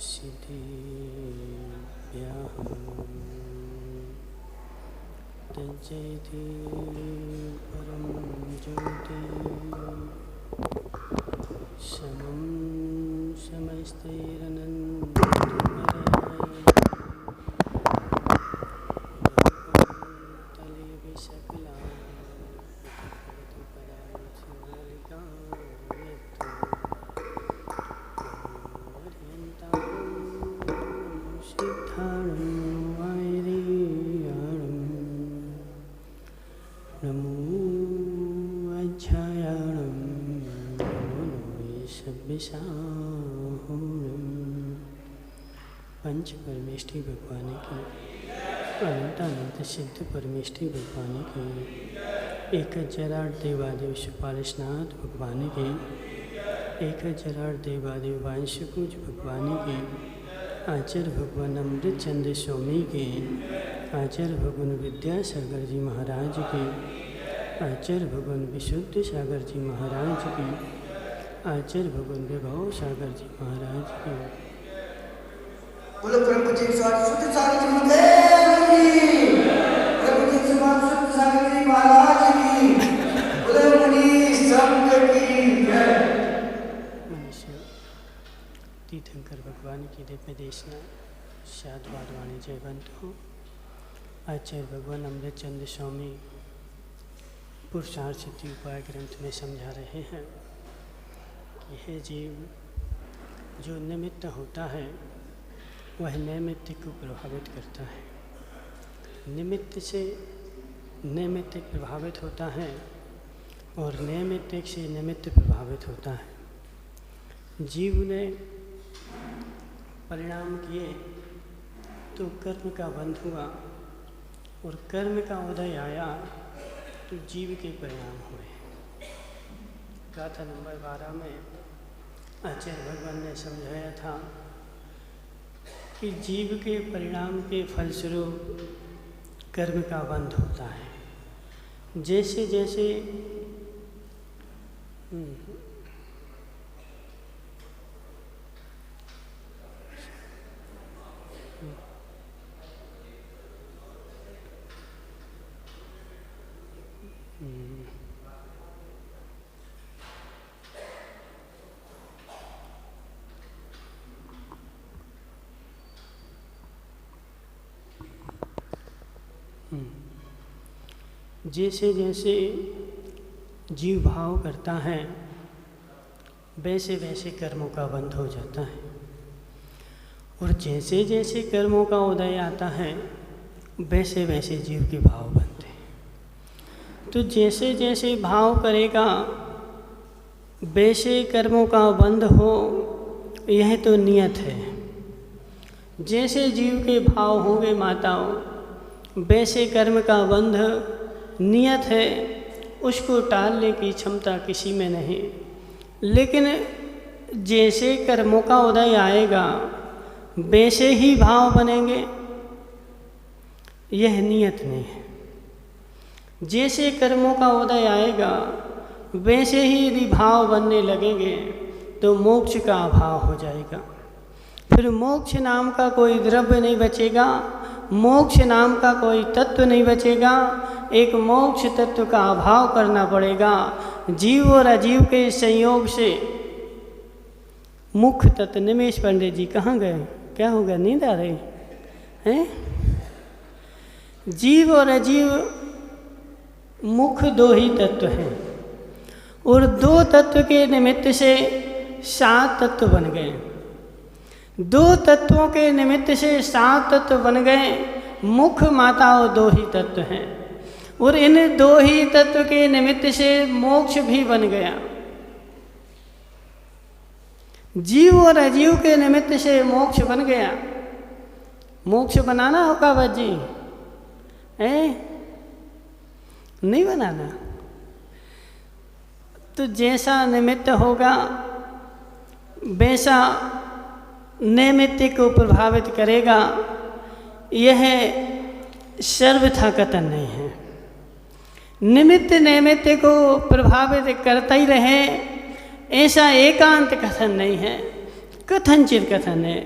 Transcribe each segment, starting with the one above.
सिद्धिभ्यः तज्जयति परं ज्योति समं समस्तैरनन्ततले विशकला नमो अध्यायाणं पंच परमेष्ठी भगवान की अनंत अनंत सिद्ध परमेष्ठी भगवान की एक जराट देवादेव सुपालशनाथ भगवान की एक जराट देवादेव वांशपूज भगवान की आचार्य भगवान अमृत चंद्र स्वामी के आचार्य भगवान विद्यासागर जी महाराज की आचार्य भगवान विशुद्ध सागर जी महाराज की आचार्य भगवान विभव सागर जी महाराज की बोलो प्रभु जी शुद्ध सागर जी महादेव की प्रभु जी शुद्ध सागर जी महाराज की बोलो मुनि संत की जय। मनुष्य तीर्थंकर भगवान की दिव्य देशना शादवाद वाणी जयवंत हो। आचार्य भगवान अमृत चंद्र स्वामी पुरुषार्थ सिद्धि उपाय ग्रंथ में समझा रहे हैं कि हे जीव, जो निमित्त होता है वह नैमित्तिक को प्रभावित करता है। निमित्त से नैमित्तिक प्रभावित होता है और नैमित्तिक से निमित्त प्रभावित होता है। जीव ने परिणाम किए तो कर्म का बंध हुआ और कर्म का उदय आया तो जीव के परिणाम हुए। गाथा नंबर 12 में आचार्य भगवान ने समझाया था कि जीव के परिणाम के फलस्वरूप कर्म का बंध होता है। जैसे जैसे जैसे जैसे जीव भाव करता है वैसे वैसे कर्मों का बंध हो जाता है और जैसे जैसे कर्मों का उदय आता है वैसे वैसे जीव के भाव बनते हैं। तो जैसे जैसे भाव करेगा वैसे कर्मों का बंध हो, यह तो नियत है। जैसे जीव के भाव होंगे माताओं वैसे कर्म का बंध नियत है, उसको टालने की क्षमता किसी में नहीं। लेकिन जैसे कर्मों का उदय आएगा वैसे ही भाव बनेंगे, यह नियत नहीं है। जैसे कर्मों का उदय आएगा वैसे ही यदि भाव बनने लगेंगे तो मोक्ष का अभाव हो जाएगा। फिर मोक्ष नाम का कोई द्रव्य नहीं बचेगा, मोक्ष नाम का कोई तत्व नहीं बचेगा। एक मोक्ष तत्व का अभाव करना पड़ेगा। जीव और अजीव के संयोग से मुख्य तत्व। निमेश पंडित जी कहाँ गए? क्या हो गया, नींद आ रही है? जीव और अजीव मुख्य दो ही तत्व हैं और दो तत्व के निमित्त से 7 तत्व बन गए। 2 तत्वों के निमित्त से 7 तत्व बन गए। मुख्य माताओं 2 ही तत्व हैं और इन 2 ही तत्व के निमित्त से मोक्ष भी बन गया। जीव और अजीव के निमित्त से मोक्ष बन गया। मोक्ष बनाना होगा बाजी, नहीं बनाना। तो जैसा निमित्त होगा वैसा नैमित्तिक को प्रभावित करेगा। यह सर्वथा कथन नहीं है। निमित्त नैमित्त को प्रभावित करता ही रहे, ऐसा एकांत कथन नहीं है। कथनचित कथन है।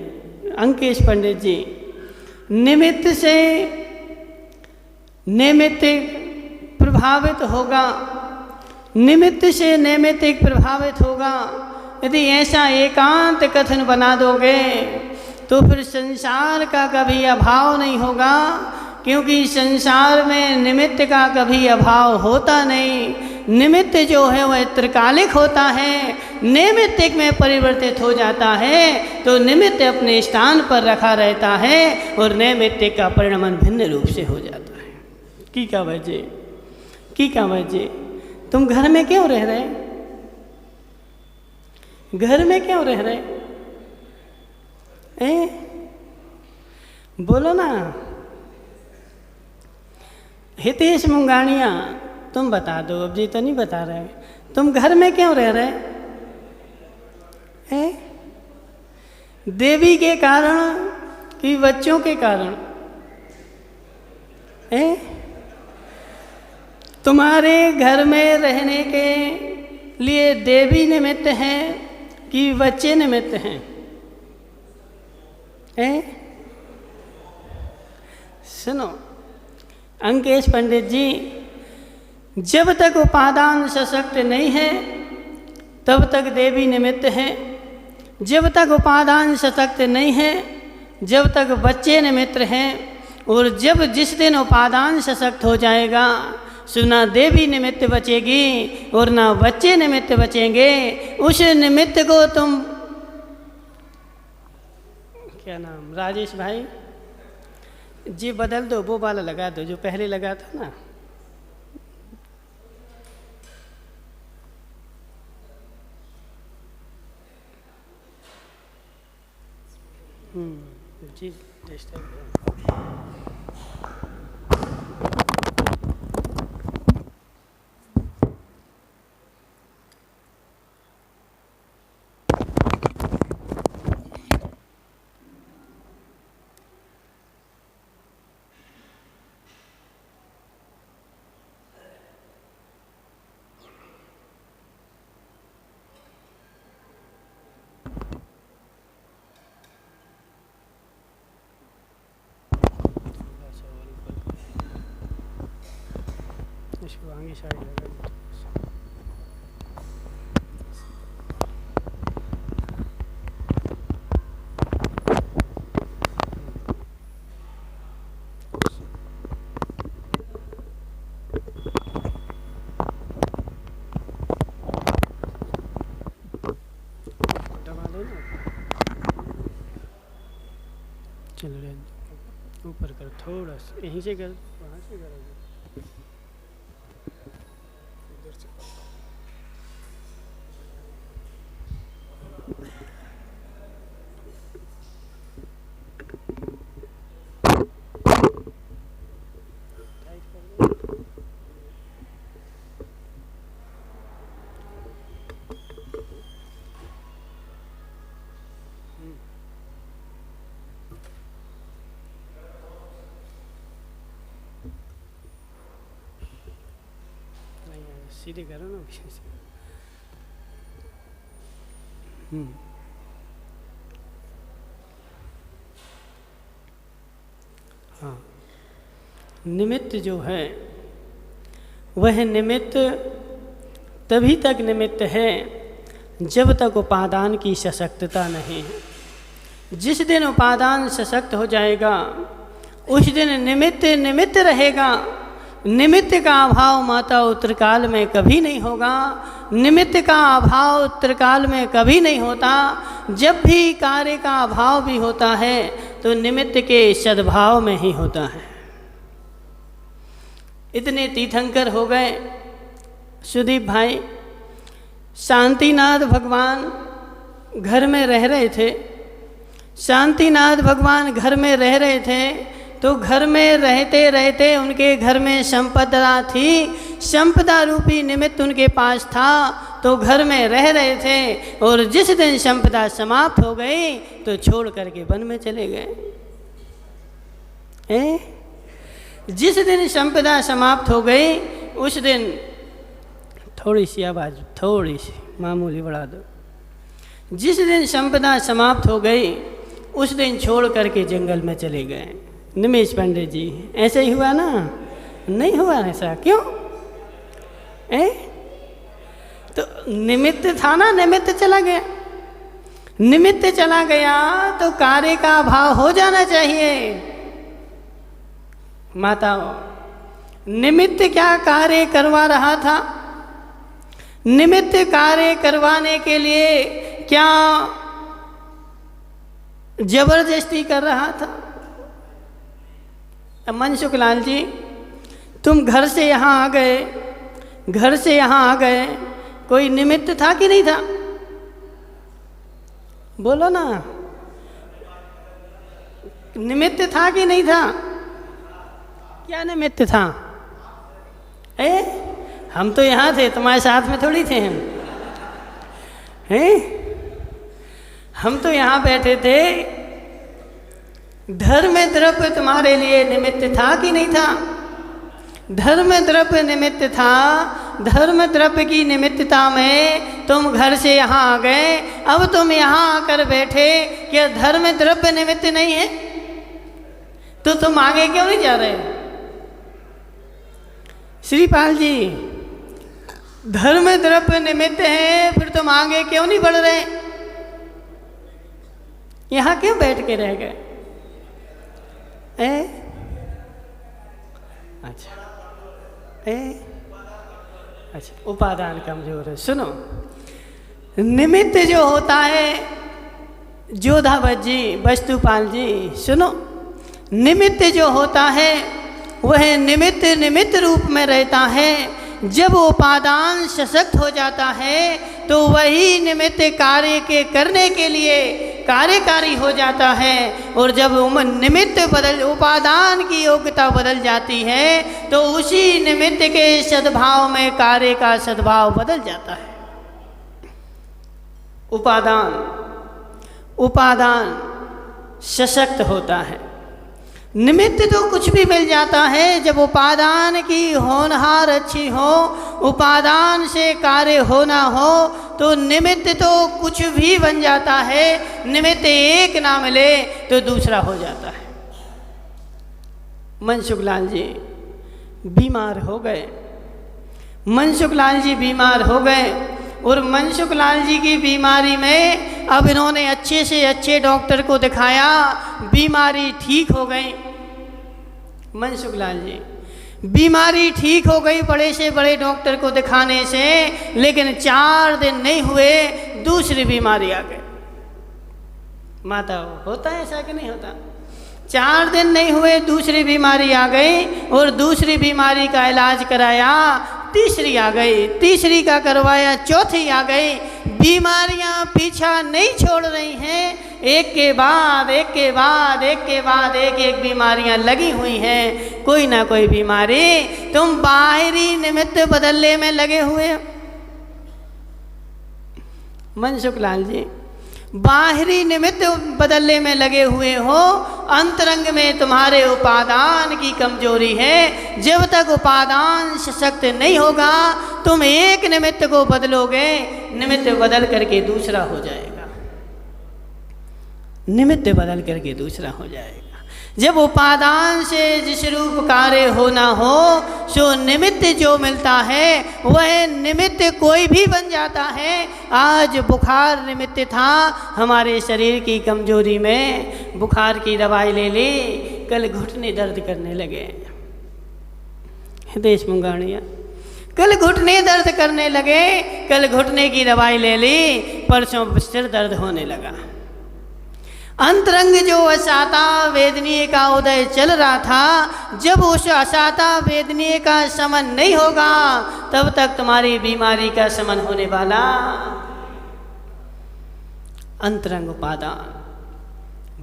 अंकेश पंडित जी, निमित्त से नैमित्तिक प्रभावित होगा, निमित्त से नैमित्तिक प्रभावित होगा। यदि ऐसा एकांत कथन बना दोगे तो फिर संसार का कभी अभाव नहीं होगा, क्योंकि संसार में निमित्त का कभी अभाव होता नहीं। निमित्त जो है वह त्रिकालिक होता है, नैमित्तिक में परिवर्तित हो जाता है, तो निमित्त अपने स्थान पर रखा रहता है और नैमित्तिक का परिणमन भिन्न रूप से हो जाता है। की क्या वजह तुम घर में क्यों रह रहे? घर में क्यों रह रहे? बोलो ना। हितेश मुंगानिया, तुम बता दो। अब जी तो नहीं बता रहे, तुम घर में क्यों रह रहे? देवी के कारण कि बच्चों के कारण? तुम्हारे घर में रहने के लिए देवी निमित्त है कि बच्चे निमित्त हैं? सुनो अंकेश पंडित जी, जब तक उपादान सशक्त नहीं है तब तक देवी निमित्त है, जब तक उपादान सशक्त नहीं है जब तक बच्चे निमित्त हैं, और जब जिस दिन उपादान सशक्त हो जाएगा सो ना देवी निमित्त बचेगी और ना बच्चे निमित्त बचेंगे। उस निमित्त को तुम, क्या नाम, राजेश भाई जी बदल दो, वो वाला लगा दो जो पहले लगा था ना। जी इसको आगे साइड लगा दो। दबा दो ना, चलो रे ऊपर कर, थोड़ा सा यहीं से कर, वहाँ से करोगे। सीधे करो ना पीछे से। हाँ, निमित्त जो है वह निमित्त तभी तक निमित्त है जब तक उपादान की सशक्तता नहीं है। जिस दिन उपादान सशक्त हो जाएगा उस दिन निमित्त निमित्त रहेगा। निमित्त का अभाव माता उत्तरकाल में कभी नहीं होगा, निमित्त का अभाव उत्तरकाल में कभी नहीं होता। जब भी कार्य का अभाव भी होता है तो निमित्त के सद्भाव में ही होता है। इतने तीर्थंकर हो गए सुदीप भाई। शांतिनाथ भगवान घर में रह रहे थे, शांतिनाथ भगवान घर में रह रहे थे तो घर में रहते रहते उनके घर में संपदा थी, संपदा रूपी निमित्त उनके पास था तो घर में रह रहे थे। और जिस दिन संपदा समाप्त हो गई तो छोड़ करके वन में चले गए। जिस दिन संपदा समाप्त हो गई उस दिन, थोड़ी सी आवाज़, थोड़ी सी मामूली बढ़ा दो। जिस दिन संपदा समाप्त हो गई उस दिन छोड़ करके जंगल में चले गए। निमेश पंडित जी, ऐसे ही हुआ ना? नहीं हुआ ऐसा, क्यों? तो निमित्त था ना, निमित्त चला गया। निमित्त चला गया तो कार्य का अभाव हो जाना चाहिए। माताओं, निमित्त क्या कार्य करवा रहा था? निमित्त कार्य करवाने के लिए क्या जबरदस्ती कर रहा था? मनसुख लाल जी, तुम घर से यहाँ आ गए, घर से यहाँ आ गए, कोई निमित्त था कि नहीं था? बोलो ना, निमित्त था कि नहीं था? क्या निमित्त था? हम तो यहाँ थे, तुम्हारे साथ में थोड़ी थे हम। हम तो यहाँ बैठे थे। धर्म द्रव्य तुम्हारे लिए निमित्त था कि नहीं था? धर्म द्रव्य निमित्त था। धर्म द्रव्य की निमित्तता में तुम घर से यहाँ आ गए। अब तुम यहाँ आकर बैठे, क्या धर्म द्रव्य निमित्त नहीं है? तो तुम आगे क्यों नहीं जा रहे? श्रीपाल जी, धर्म द्रव्य निमित्त है, फिर तुम आगे क्यों नहीं बढ़ रहे? यहाँ क्यों बैठ के रह गए? अच्छा, उपादान कमजोर है। सुनो, निमित्त जो होता है, जोधावत जी, वस्तुपाल जी, सुनो, निमित्त जो होता है वह निमित्त निमित्त रूप में रहता है। जब उपादान सशक्त हो जाता है तो वही निमित्त कार्य के करने के लिए कार्यकारी हो जाता है। और जब निमित्त उपादान की योग्यता बदल जाती है तो उसी निमित्त के सद्भाव में कार्य का सद्भाव बदल जाता है। उपादान सशक्त होता है। निमित्त तो कुछ भी मिल जाता है। जब उपादान की होनहार अच्छी हो, उपादान से कार्य होना हो, तो निमित्त तो कुछ भी बन जाता है। निमित्त एक ना मिले तो दूसरा हो जाता है। मनसुख लाल जी बीमार हो गए। मनसुख लाल जी बीमार हो गए और मनसुख लाल जी की बीमारी में अब इन्होंने अच्छे से अच्छे डॉक्टर को दिखाया, बीमारी ठीक हो गई। मनसुख लाल जी बीमारी ठीक हो गई बड़े से बड़े डॉक्टर को दिखाने से, लेकिन 4 दिन नहीं हुए दूसरी बीमारी आ गई। माता होता है ऐसा कि नहीं होता? 4 दिन नहीं हुए दूसरी बीमारी आ गई और दूसरी बीमारी का इलाज कराया, तीसरी आ गई, तीसरी का करवाया, चौथी आ गई। बीमारियां पीछा नहीं छोड़ रही हैं। एक के बाद एक के बाद एक के बाद एक बीमारियां लगी हुई हैं। कोई ना कोई बीमारी। तुम बाहरी निमित्त बदलने में लगे हुए हो। मनसुख लाल जी, बाहरी निमित्त बदलने में लगे हुए हो। अंतरंग में तुम्हारे उपादान की कमजोरी है। जब तक उपादान सशक्त नहीं होगा, तुम एक निमित्त को बदलोगे, निमित्त बदल करके दूसरा हो जाएगा। निमित्त बदल करके दूसरा हो जाएगा। जब उपादान से जिस रूप कार्य होना हो, सो निमित्त जो मिलता है वह निमित्त कोई भी बन जाता है। आज बुखार निमित्त था, हमारे शरीर की कमजोरी में बुखार की दवाई ले ली, कल घुटने दर्द करने लगे। हितेश मुंगाणिया, कल घुटने दर्द करने लगे, कल घुटने की दवाई ले ली, परसों सिर दर्द होने लगा। अंतरंग जो असाता वेदनीय का उदय चल रहा था, जब उस असाता वेदनीय का शमन नहीं होगा, तब तक तुम्हारी बीमारी का शमन होने वाला। अंतरंग उपादान,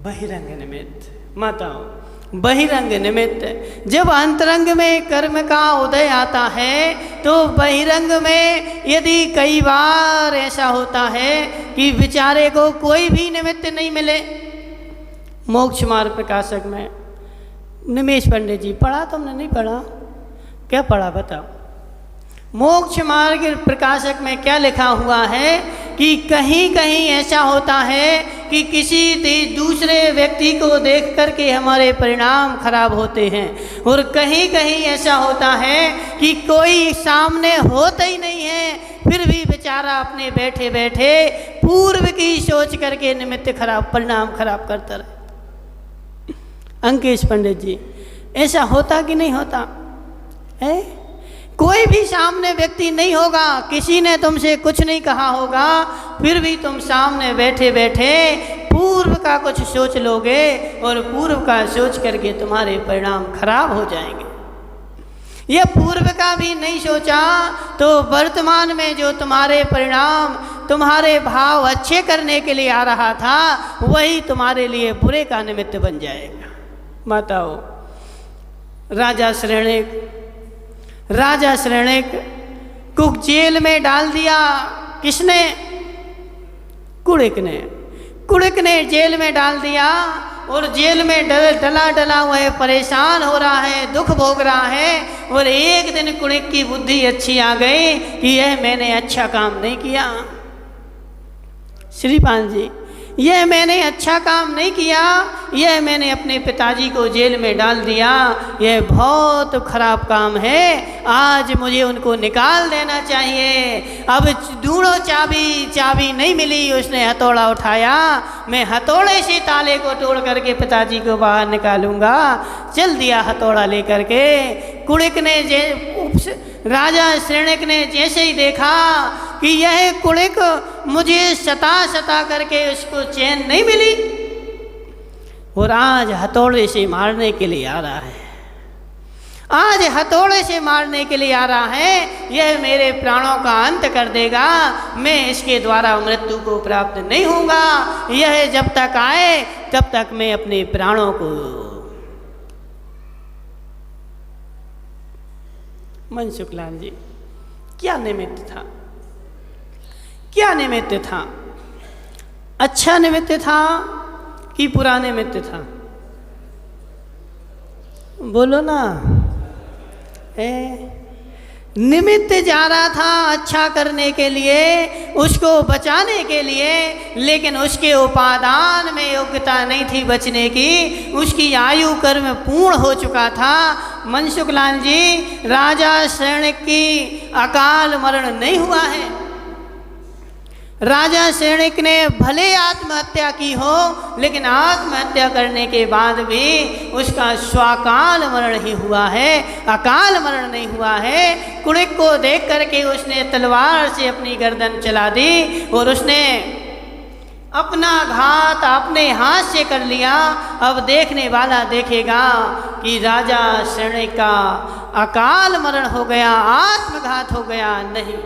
बहिरंग निमित्त। माताओं, बहिरंग निमित्त। जब अंतरंग में कर्म का उदय आता है तो बहिरंग में यदि कई बार ऐसा होता है कि बेचारे को कोई भी निमित्त नहीं मिले। मोक्ष मार्ग प्रकाशक में निमेश पंडित जी, पढ़ा तुमने? नहीं पढ़ा? क्या पढ़ा बताओ? मोक्ष मार्ग प्रकाशक में क्या लिखा हुआ है कि कहीं कहीं ऐसा होता है कि किसी दूसरे व्यक्ति को देख करके हमारे परिणाम खराब होते हैं, और कहीं कहीं ऐसा होता है कि कोई सामने होता ही नहीं है, फिर भी बेचारा अपने बैठे बैठे पूर्व की सोच करके निमित्त खराब परिणाम खराब करता रहे। अंकेश पंडित जी, ऐसा होता कि नहीं होता है? कोई भी सामने व्यक्ति नहीं होगा, किसी ने तुमसे कुछ नहीं कहा होगा, फिर भी तुम सामने बैठे बैठे पूर्व का कुछ सोच लोगे और पूर्व का सोच करके तुम्हारे परिणाम खराब हो जाएंगे। यह पूर्व का भी नहीं सोचा तो वर्तमान में जो तुम्हारे परिणाम, तुम्हारे भाव अच्छे करने के लिए आ रहा था, वही तुम्हारे लिए बुरे का निमित्त बन जाएगा। माताओं, राजा श्रेणिक को जेल में डाल दिया। किसने? कुड़िक ने जेल में डाल दिया, और जेल में डला हुआ है, परेशान हो रहा है, दुख भोग रहा है। और एक दिन कुड़िक की बुद्धि अच्छी आ गई कि यह मैंने अच्छा काम नहीं किया। श्रीपाल जी, यह मैंने अच्छा काम नहीं किया, यह मैंने अपने पिताजी को जेल में डाल दिया, यह बहुत खराब काम है, आज मुझे उनको निकाल देना चाहिए। अब ढूंढो चाबी नहीं मिली, उसने हथौड़ा उठाया, मैं हथौड़े से ताले को तोड़ करके पिताजी को बाहर निकालूंगा। चल दिया हथौड़ा लेकर के। कुड़िक ने राजा श्रेणिक ने जैसे ही देखा कि यह कुड़िक मुझे सता करके उसको चैन नहीं मिली, और आज हथौड़े से मारने के लिए आ रहा है, आज हथौड़े से मारने के लिए आ रहा है, यह मेरे प्राणों का अंत कर देगा, मैं इसके द्वारा मृत्यु को प्राप्त नहीं होऊंगा, यह जब तक आए तब तक मैं अपने प्राणों को। मनसुखलाल जी, क्या निमित्त था? क्या निमित्त था? अच्छा निमित्त था कि बुरा निमित्त था? बोलो ना। निमित्त जा रहा था अच्छा करने के लिए, उसको बचाने के लिए, लेकिन उसके उपादान में योग्यता नहीं थी बचने की, उसकी आयु कर्म पूर्ण हो चुका था। मनसुखलाल जी, राजा श्रेणिक की अकाल मरण नहीं हुआ है। राजा श्रेणिक ने भले आत्महत्या की हो, लेकिन आत्महत्या करने के बाद भी उसका स्वाकाल मरण ही हुआ है, अकाल मरण नहीं हुआ है। कुड़िक को देख करके उसने तलवार से अपनी गर्दन चला दी, और उसने अपना घात अपने हाथ से कर लिया। अब देखने वाला देखेगा कि राजा श्रेणिक का अकाल मरण हो गया, आत्मघात हो गया। नहीं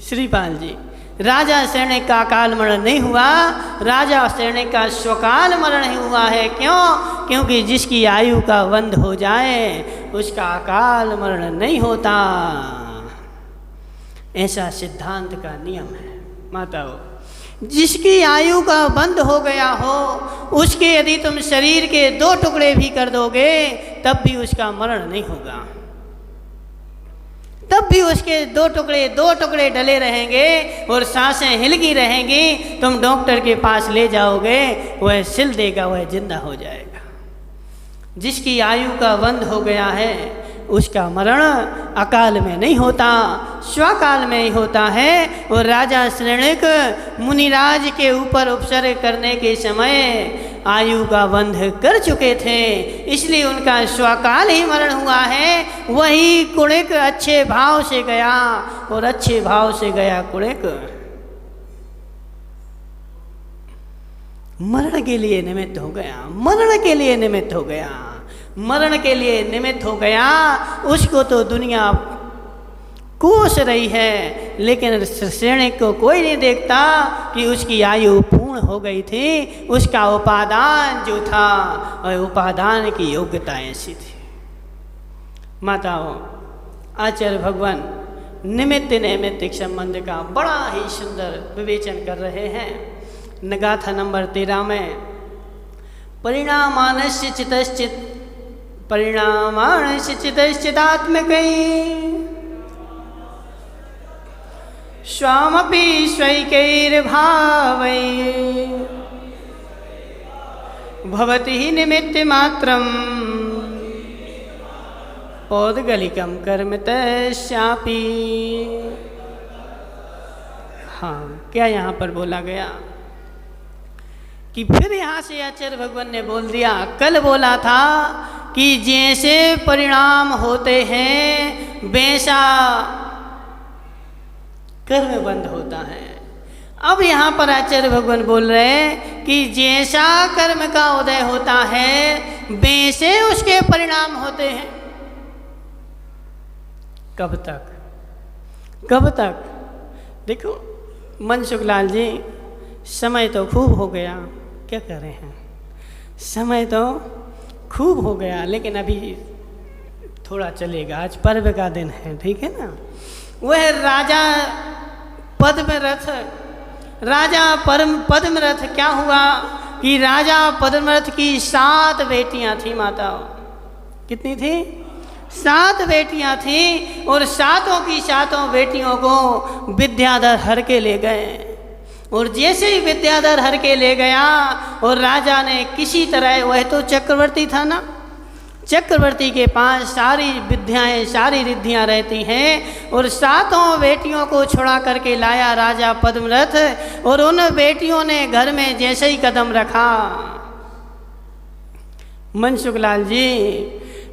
श्रीपाल जी, राजा श्रेणिक का अकाल मरण नहीं हुआ, राजा श्रेणिक का स्वकाल मरण ही हुआ है। क्यों? क्योंकि जिसकी आयु का वंध हो जाए उसका अकाल मरण नहीं होता, ऐसा सिद्धांत का नियम है। माताओं, जिसकी आयु का बंद हो गया हो, उसके यदि तुम शरीर के 2 टुकड़े भी कर दोगे तब भी उसका मरण नहीं होगा, तब भी उसके 2 टुकड़े डले रहेंगे और सांसें हिलकी रहेंगी। तुम डॉक्टर के पास ले जाओगे, वह सिल देगा, वह जिंदा हो जाएगा। जिसकी आयु का बंद हो गया है उसका मरण अकाल में नहीं होता, स्वकाल में ही होता है। और राजा श्रेणिक मुनिराज के ऊपर उपसर्ग करने के समय आयु का बंध कर चुके थे, इसलिए उनका स्वकाल ही मरण हुआ है। वही कुड़िक अच्छे भाव से गया, और अच्छे भाव से गया कुड़िक मरण के लिए निमित्त हो गया, मरण के लिए निमित्त हो गया, मरण के लिए निमित्त हो गया। उसको तो दुनिया कोस रही है, लेकिन श्रेणिक को कोई नहीं देखता कि उसकी आयु पूर्ण हो गई थी। उसका उपादान जो था, वह उपादान की योग्यता ऐसी थी। माताओं, आचार्य भगवान निमित्त नैमित्तिक संबंध का बड़ा ही सुंदर विवेचन कर रहे हैं। नगाथा नंबर 13 में परिणामानस्य चितश्चिदात्मकै स्वामपि स्वैकैर्भावै भवति निमित्तमात्रं पौद्गलिकं कर्म तस्यापि। हाँ, क्या यहाँ पर बोला गया कि फिर यहाँ से आचार्य भगवान ने बोल दिया, कल बोला था कि जैसे परिणाम होते हैं वैसा कर्म बंद होता है। अब यहाँ पर आचार्य भगवान बोल रहे हैं कि जैसा कर्म का उदय होता है वैसे उसके परिणाम होते हैं। कब तक, कब तक? देखो मनसुख लाल जी, समय तो खूब हो गया, क्या कर रहे हैं, समय तो खूब हो गया, लेकिन अभी थोड़ा चलेगा। आज पर्व का दिन है, ठीक है ना। वह राजा पद्मरथ, राजा पद्मरथ क्या हुआ कि राजा पद्मरथ की 7 बेटियां थी माता। कितनी थी? 7 बेटियां थी, और 7 की 7 बेटियों को विद्याधर हर के ले गए। और जैसे ही विद्याधर हर के ले गया, और राजा ने किसी तरह, वह तो चक्रवर्ती था ना, चक्रवर्ती के पास सारी विद्याएं, सारी रिद्धियां रहती हैं, और 7 बेटियों को छुड़ा करके लाया राजा पद्मरथ। और उन बेटियों ने घर में जैसे ही कदम रखा, मनसुख लाल जी,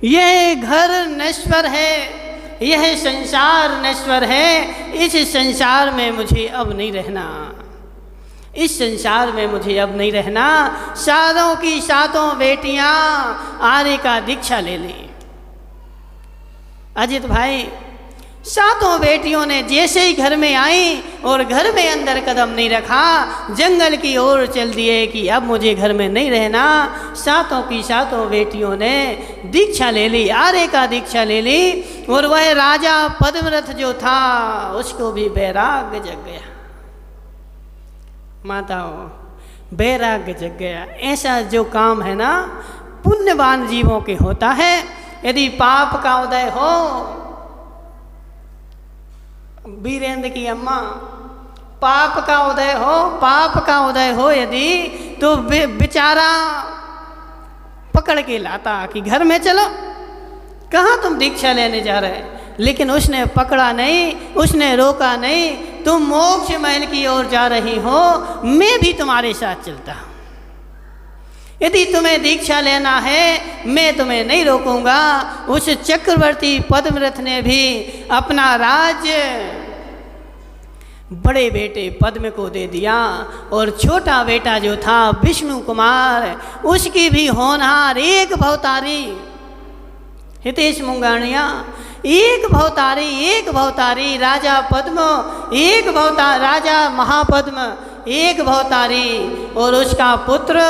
यह घर नश्वर है, यह संसार नश्वर है, इस संसार में मुझे अब नहीं रहना, इस संसार में मुझे अब नहीं रहना। 7 की 7 बेटियां आर्य का दीक्षा ले ली। अजित भाई, 7 बेटियों ने जैसे ही घर में आई और घर में अंदर कदम नहीं रखा, जंगल की ओर चल दिए कि अब मुझे घर में नहीं रहना। 7 की 7 बेटियों ने दीक्षा ले ली, आर्य का दीक्षा ले ली। और वह राजा पद्मरथ जो था उसको भी वैराग्य जग गया। माताओं, वैराग्य जग गया। ऐसा जो काम है ना, पुण्यवान जीवों के होता है। यदि पाप का उदय हो, वीरेंद्र की अम्मा, पाप का उदय हो, पाप का उदय हो यदि, तो बेचारा पकड़ के लाता कि घर में चलो, कहाँ तुम दीक्षा लेने जा रहे। लेकिन उसने पकड़ा नहीं, उसने रोका नहीं। तुम मोक्ष महल की ओर जा रही हो, मैं भी तुम्हारे साथ चलता हूँ। यदि तुम्हें दीक्षा लेना है, मैं तुम्हें नहीं रोकूंगा। उस चक्रवर्ती पद्मरथ ने भी अपना राज्य बड़े बेटे पद्म को दे दिया, और छोटा बेटा जो था विष्णु कुमार, उसकी भी होनहार एक भवतारी हितेश मुंगानिया, एक भवतारी राजा पद्म, एक भवतारी राजा महापद्म, एक भवतारी, और उसका पुत्र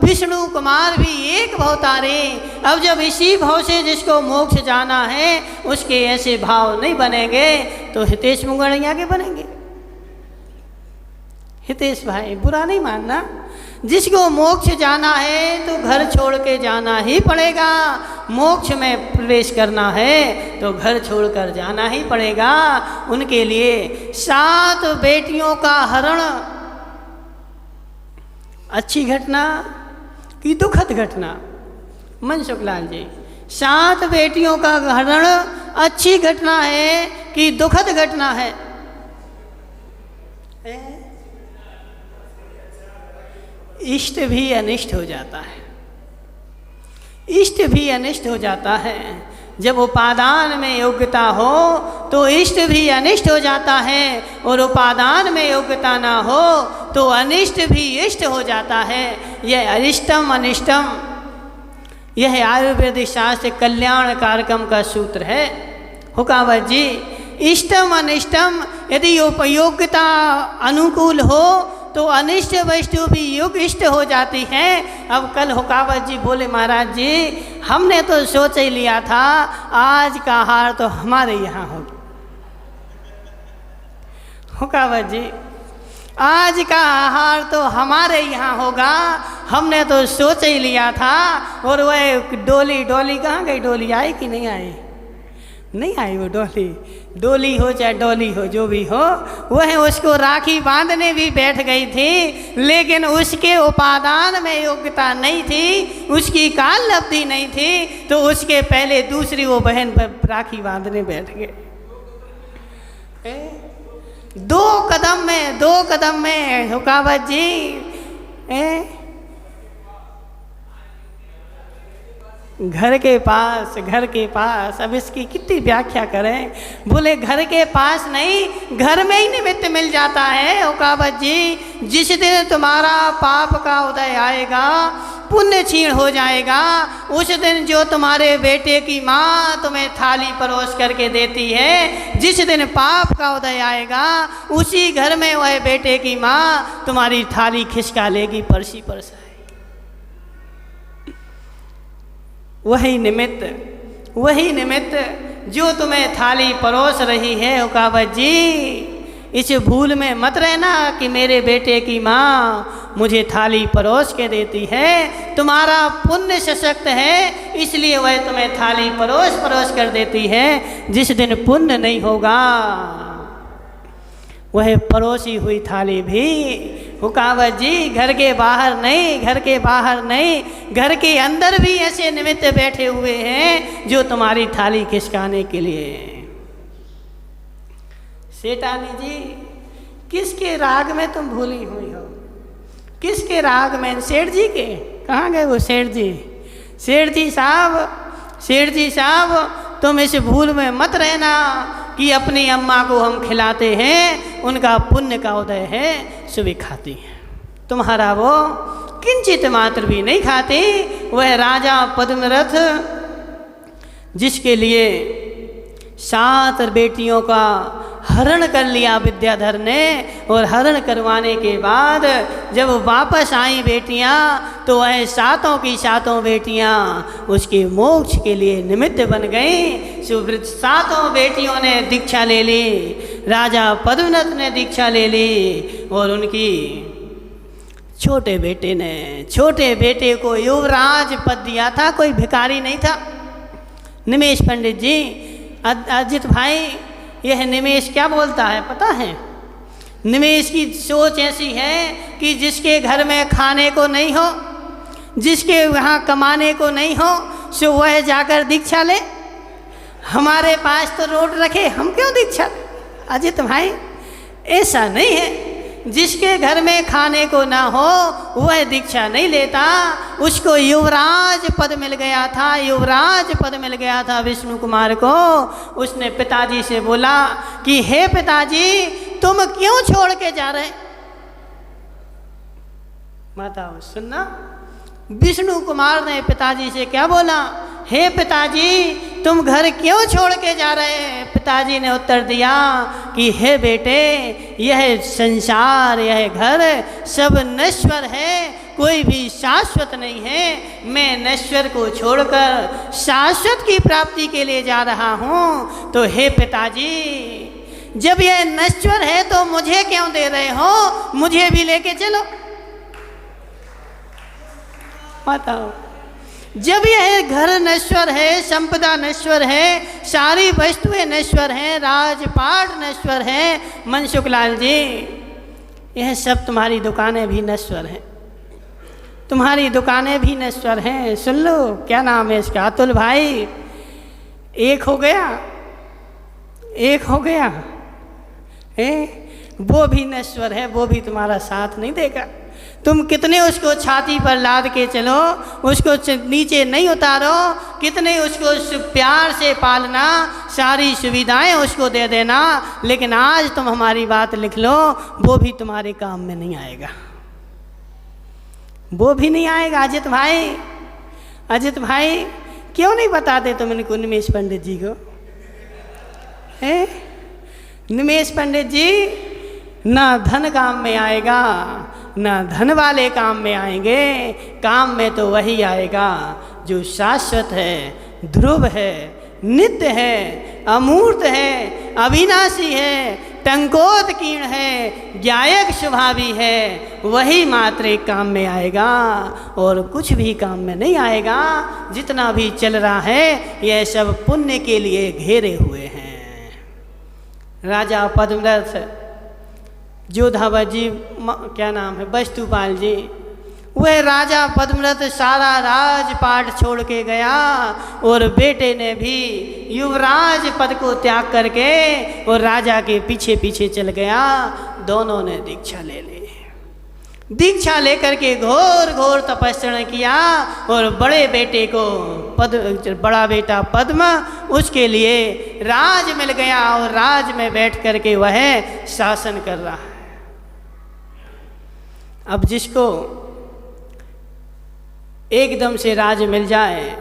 विष्णु कुमार भी एक भवतारी। अब जब इसी भाव से जिसको मोक्ष जाना है, उसके ऐसे भाव नहीं बनेंगे तो हितेश मुंगानिया के बनेंगे। हितेश भाई, बुरा नहीं मानना, जिसको मोक्ष जाना है तो घर छोड़ के जाना ही पड़ेगा। मोक्ष में प्रवेश करना है तो घर छोड़कर जाना ही पड़ेगा। उनके लिए 7 बेटियों का हरण अच्छी घटना कि दुखद घटना? मनसुख लाल जी, 7 बेटियों का हरण अच्छी घटना है कि दुखद घटना है? इष्ट भी अनिष्ट हो जाता है, इष्ट भी अनिष्ट हो जाता है। जब उपादान में योग्यता हो तो इष्ट भी अनिष्ट हो जाता है, और उपादान में योग्यता ना हो तो अनिष्ट भी इष्ट हो जाता है। यह अरिष्टम अनिष्टम, यह आयुर्वेदिक शास्त्र कल्याण कारकम का सूत्र है। हुकावत जी, इष्टम अनिष्टम, यदि योग्यता अनुकूल हो तो अनिष्ट वस्तु भी युग इष्ट हो जाती है। अब कल हुकावत जी बोले, महाराज जी हमने तो सोच ही लिया था आज का आहार तो हमारे यहाँ होगा। हुकावत जी, आज का आहार तो हमारे यहाँ होगा, हमने तो सोच ही लिया था। और वह डोली कहाँ गई? डोली आई कि नहीं आई? नहीं आई वो डोली, डोली हो चाहे डोली हो, जो भी हो, वह उसको राखी बांधने भी बैठ गई थी, लेकिन उसके उपादान में योग्यता नहीं थी, उसकी काल लब्धि नहीं थी, तो उसके पहले दूसरी वो बहन पर राखी बांधने बैठ गए। 2 कदम में हुकावत जी घर के पास। अब इसकी कितनी व्याख्या करें, बोले घर के पास नहीं, घर में ही निमित्त मिल जाता है हुकावत जी। जिस दिन तुम्हारा पाप का उदय आएगा, पुण्य क्षीण हो जाएगा, उस दिन जो तुम्हारे बेटे की माँ तुम्हें थाली परोस करके देती है, जिस दिन पाप का उदय आएगा, उसी घर में वह बेटे की माँ तुम्हारी थाली खिसका लेगी, परसी परसाए। वही निमित्त जो तुम्हें थाली परोस रही है हुकावत जी, इस भूल में मत रहना कि मेरे बेटे की माँ मुझे थाली परोस के देती है। तुम्हारा पुण्य सशक्त है, इसलिए वह तुम्हें थाली परोस कर देती है। जिस दिन पुण्य नहीं होगा, वह परोसी हुई थाली भी हुकावत जी घर के बाहर नहीं, घर के अंदर भी ऐसे निमित्त बैठे हुए हैं जो तुम्हारी थाली खिसकाने के लिए। सेठानी जी, किसके राग में तुम भूली हुई हो? किसके राग में? सेठ जी के? कहाँ गए वो सेठ जी? सेठ जी साहब तुम इस भूल में मत रहना कि अपनी अम्मा को हम खिलाते हैं, उनका पुण्य का उदय है, सुबह खाती हैं। तुम्हारा वो किंचित मात्र भी नहीं खाती। वह राजा पद्मरथ, जिसके लिए 7 बेटियों का हरण कर लिया विद्याधर ने, और हरण करवाने के बाद जब वापस आई बेटियां, तो वह 7 की 7 बेटियां उसके मोक्ष के लिए निमित्त बन गई। 7 बेटियों ने दीक्षा ले ली, राजा पद्मनाथ ने दीक्षा ले ली, और उनकी छोटे बेटे को युवराज पद दिया था। कोई भिखारी नहीं था। निमेश पंडित जी, अजित भाई, यह निमेश क्या बोलता है पता है? निमेश की सोच ऐसी है कि जिसके घर में खाने को नहीं हो, जिसके वहाँ कमाने को नहीं हो, सो वह जाकर दीक्षा ले। हमारे पास तो रोट रखे, हम क्यों दीक्षा? अजित भाई, ऐसा नहीं है। जिसके घर में खाने को ना हो, वह दीक्षा नहीं लेता। उसको युवराज पद मिल गया था विष्णु कुमार को। उसने पिताजी से बोला कि हे पिताजी, तुम क्यों छोड़ के जा रहे? बताओ, सुनना। विष्णु कुमार ने पिताजी से क्या बोला? हे पिताजी, तुम घर क्यों छोड़ के जा रहे हैं? पिताजी ने उत्तर दिया कि हे बेटे, यह संसार, यह घर सब नश्वर है, कोई भी शाश्वत नहीं है। मैं नश्वर को छोड़कर शाश्वत की प्राप्ति के लिए जा रहा हूँ। तो हे पिताजी, जब यह नश्वर है तो मुझे क्यों दे रहे हो? मुझे भी लेके चलो। बताओ, जब यह घर नश्वर है, संपदा नश्वर है, सारी वस्तुएं नश्वर हैं, राजपाट नश्वर है, मनसुख लाल जी, यह सब तुम्हारी दुकानें भी नश्वर हैं, तुम्हारी दुकानें भी नश्वर हैं। सुन लो, क्या नाम है इसका? अतुल भाई, एक हो गया वो भी नश्वर है, वो भी तुम्हारा साथ नहीं देगा। तुम कितने उसको छाती पर लाद के चलो, उसको नीचे नहीं उतारो, कितने उसको प्यार से पालना, सारी सुविधाएं उसको दे देना, लेकिन आज तुम हमारी बात लिख लो, वो भी तुम्हारे काम में नहीं आएगा, वो भी नहीं आएगा। अजित भाई, क्यों नहीं बताते तुम इनको, निमेश पंडित जी को? निमेश पंडित जी, ना धन काम में आएगा, ना धन वाले काम में आएंगे। काम में तो वही आएगा जो शाश्वत है, ध्रुव है, नित्य है, अमूर्त है, अविनाशी है, टंकोत्कीर्ण है, ज्ञायक स्वभावी है, वही मात्र एक काम में आएगा और कुछ भी काम में नहीं आएगा। जितना भी चल रहा है यह सब पुण्य के लिए घेरे हुए हैं। राजा पद्मरथ जोधावत जी, क्या नाम है, वस्तुपाल जी, वह राजा पद्मरथ सारा राजपाट छोड़ के गया और बेटे ने भी युवराज पद को त्याग करके और राजा के पीछे पीछे चल गया। दोनों ने दीक्षा ले ली। दीक्षा लेकर के घोर घोर तपस्या किया और बड़े बेटे को बड़ा बेटा पद्म, उसके लिए राज मिल गया और राज में बैठ करके वह शासन कर रहा है। अब जिसको एकदम से राज मिल जाए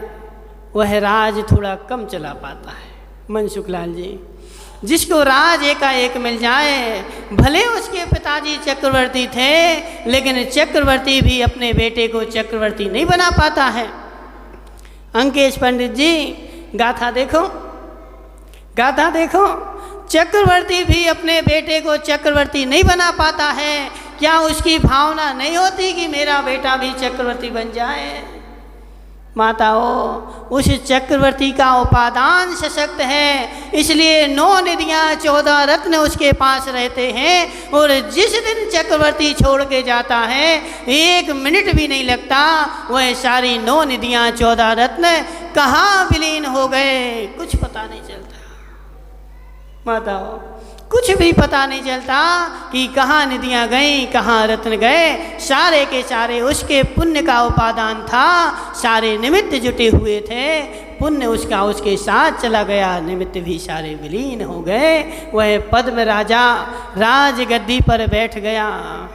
वह राज थोड़ा कम चला पाता है। मनसुखलाल जी, जिसको राज एकाएक मिल जाए, भले उसके पिताजी चक्रवर्ती थे लेकिन चक्रवर्ती भी अपने बेटे को चक्रवर्ती नहीं बना पाता है। अंकेश पंडित जी, गाथा देखो, गाथा देखो, चक्रवर्ती भी अपने बेटे को चक्रवर्ती नहीं बना पाता है। क्या उसकी भावना नहीं होती कि मेरा बेटा भी चक्रवर्ती बन जाए? माताओं, उस चक्रवर्ती का उपादान सशक्त है, इसलिए 9 निधियाँ 14 रत्न उसके पास रहते हैं और जिस दिन चक्रवर्ती छोड़ के जाता है 1 मिनट भी नहीं लगता, वह सारी 9 निधियाँ 14 रत्न कहाँ विलीन हो गए कुछ पता नहीं चलता। माताओं, कुछ भी पता नहीं चलता कि कहाँ निधियाँ गईं, कहाँ रत्न गए। सारे के सारे उसके पुण्य का उपादान था, सारे निमित्त जुटे हुए थे, पुण्य उसका उसके साथ चला गया, निमित्त भी सारे विलीन हो गए। वह पद्म राजा राजगद्दी पर बैठ गया।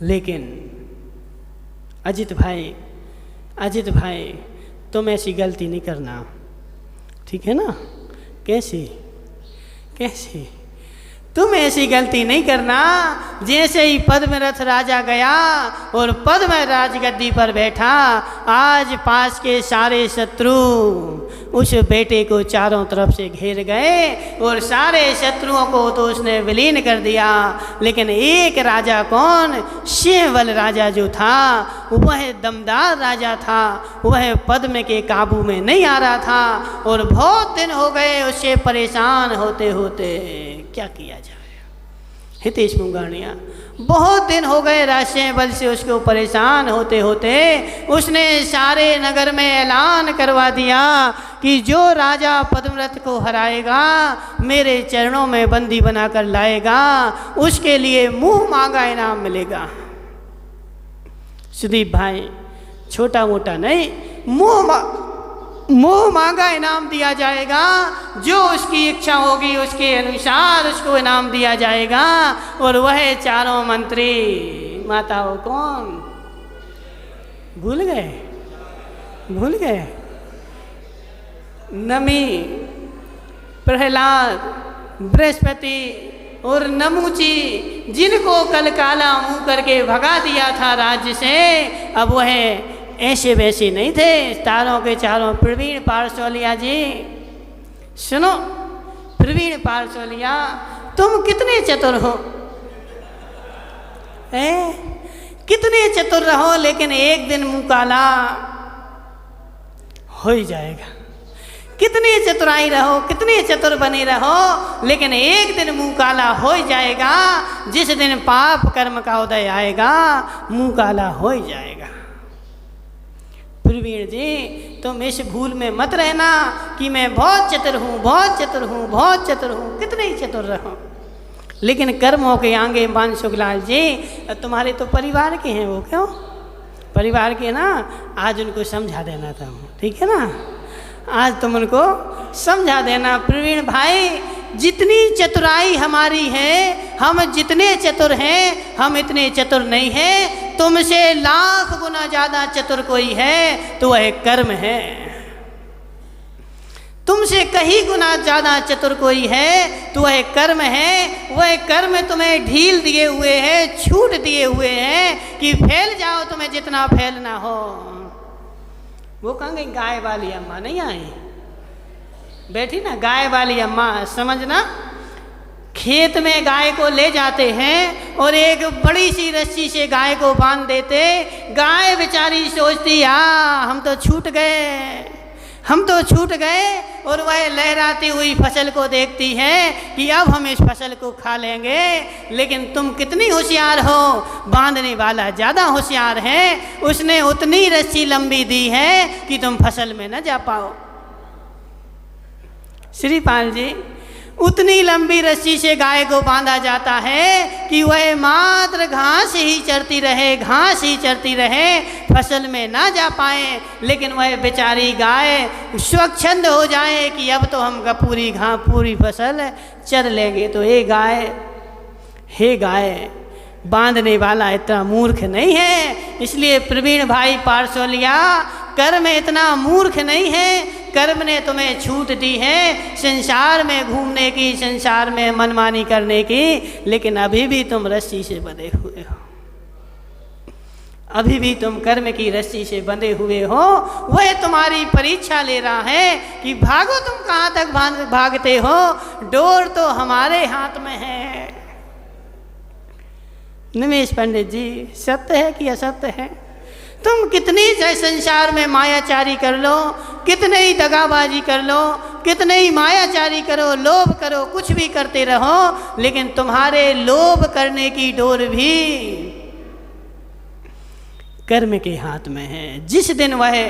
लेकिन अजित भाई तुम ऐसी गलती नहीं करना, ठीक है ना? कैसे तुम ऐसी गलती नहीं करना। जैसे ही पद्मरथ राजा गया और पद्म राजगद्दी पर बैठा, आज पास के सारे शत्रु उस बेटे को चारों तरफ से घेर गए और सारे शत्रुओं को तो उसने विलीन कर दिया। लेकिन एक राजा, कौन? सिंहबल राजा जो था, वह दमदार राजा था, वह पद्म के काबू में नहीं आ रहा था और बहुत दिन हो गए उससे परेशान होते होते। क्या किया जाए? हितेश मुंगानिया, बहुत दिन हो गए राजसिंह बल से उसको परेशान होते होते। उसने सारे नगर में ऐलान करवा दिया कि जो राजा पद्मरथ को हराएगा, मेरे चरणों में बंदी बनाकर लाएगा, उसके लिए मुंह मांगा इनाम मिलेगा। सुदीप भाई, छोटा मोटा नहीं, मुंह मांगा इनाम दिया जाएगा। जो उसकी इच्छा होगी उसके अनुसार उसको इनाम दिया जाएगा। और वह चारों मंत्री, माताओं, कौन? भूल गए? नमी, प्रहलाद, बृहस्पति और नमूची, जिनको कल काला मुंह करके भगा दिया था राज्य से, अब वह ऐसे वैसे नहीं थे, तारों के चारों। प्रवीण पारसौलिया जी सुनो, प्रवीण पारसौलिया, तुम कितने चतुर हो, कितने चतुर रहो, लेकिन एक दिन मुंह काला हो ही जाएगा। कितनी चतुराई रहो, कितने चतुर बने रहो, लेकिन एक दिन मुंह काला हो ही जाएगा। जिस दिन पाप कर्म का उदय आएगा, मुंह काला हो ही जाएगा। प्रवीण जी, तुम इस भूल में मत रहना कि मैं बहुत चतुर हूँ। कितने ही चतुर रहो, लेकिन कर्मों के आगे मनसुखलाल जी, तुम्हारे तो परिवार के हैं वो, क्यों परिवार के ना, आज उनको समझा देना था, ठीक है ना? आज तुम उनको समझा देना। प्रवीण भाई, जितनी चतुराई हमारी है, हम जितने चतुर हैं, हम इतने चतुर नहीं हैं। तुमसे लाख गुना ज़्यादा चतुर कोई है तो वह कर्म है। तुमसे कहीं गुना ज़्यादा चतुर कोई है तो वह कर्म है। वह कर्म तुम्हें ढील दिए हुए है, छूट दिए हुए हैं कि फैल जाओ, तुम्हें जितना फैलना हो। वो कहेंगे गाय वाली अम्मा नहीं आई, बैठी ना गाय वाली अम्मा, समझना खेत में गाय को ले जाते हैं और एक बड़ी सी रस्सी से गाय को बांध देते। गाय बेचारी सोचती हम तो छूट गए, हम तो छूट गए। और वह लहराती हुई फसल को देखती है कि अब हम इस फसल को खा लेंगे। लेकिन तुम कितनी होशियार हो, बांधने वाला ज़्यादा होशियार है, उसने उतनी रस्सी लंबी दी है कि तुम फसल में न जा पाओ। श्रीपाल जी, उतनी लंबी रस्सी से गाय को बांधा जाता है कि वह मात्र घास ही चरती रहे, घास ही चरती रहे, फसल में ना जा पाए। लेकिन वह बेचारी गाय स्वच्छंद हो जाए कि अब तो हम पूरी फसल चर लेंगे। तो हे गाय, बांधने वाला इतना मूर्ख नहीं है। इसलिए प्रवीण भाई पारसोलिया, कर्म इतना मूर्ख नहीं है। कर्म ने तुम्हें छूट दी है संसार में घूमने की, संसार में मनमानी करने की, लेकिन अभी भी तुम रस्सी से बंधे हुए हो, अभी भी तुम कर्म की रस्सी से बंधे हुए हो। वह तुम्हारी परीक्षा ले रहा है कि भागो, तुम कहाँ तक भागते हो, डोर तो हमारे हाथ में है। निमेश पंडित जी, सत्य है कि असत्य है? तुम कितनी चाहे संसार में मायाचारी कर लो, कितने ही दगाबाजी कर लो, कितने ही मायाचारी करो, लोभ करो, कुछ भी करते रहो, लेकिन तुम्हारे लोभ करने की डोर भी कर्म के हाथ में है। जिस दिन वह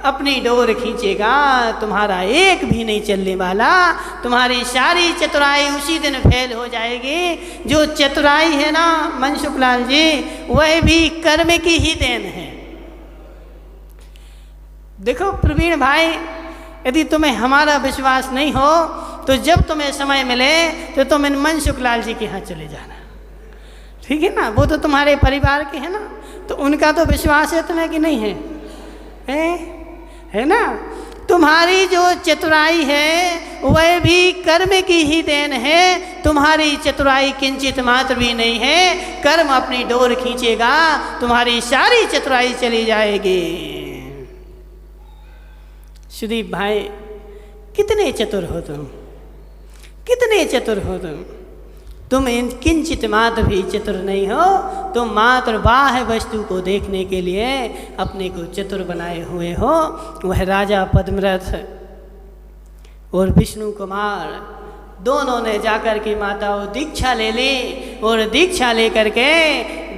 अपनी डोर खींचेगा, तुम्हारा एक भी नहीं चलने वाला। तुम्हारी सारी चतुराई उसी दिन फेल हो जाएगी। जो चतुराई है ना मनसुख लाल जी, वह भी कर्म की ही देन है। देखो प्रवीण भाई, यदि तुम्हें हमारा विश्वास नहीं हो तो जब तुम्हें समय मिले तो तुम इन मनसुख लाल जी के यहाँ चले जाना, ठीक है ना? वो तो तुम्हारे परिवार के हैं ना, तो उनका तो विश्वास है तुम्हें कि नहीं है? है ना? तुम्हारी जो चतुराई है वह भी कर्म की ही देन है। तुम्हारी चतुराई किंचित मात्र भी नहीं है। कर्म अपनी डोर खींचेगा, तुम्हारी सारी चतुराई चली जाएगी। सुदीप भाई, कितने चतुर हो तुम, कितने चतुर हो तुम। तुम किंचित मात्र भी चतुर नहीं हो। तुम मात्र बाह्य वस्तु को देखने के लिए अपने को चतुर बनाए हुए हो। वह राजा पद्मरथ और विष्णु कुमार दोनों ने जाकर के माताओं दीक्षा ले ली और दीक्षा लेकर के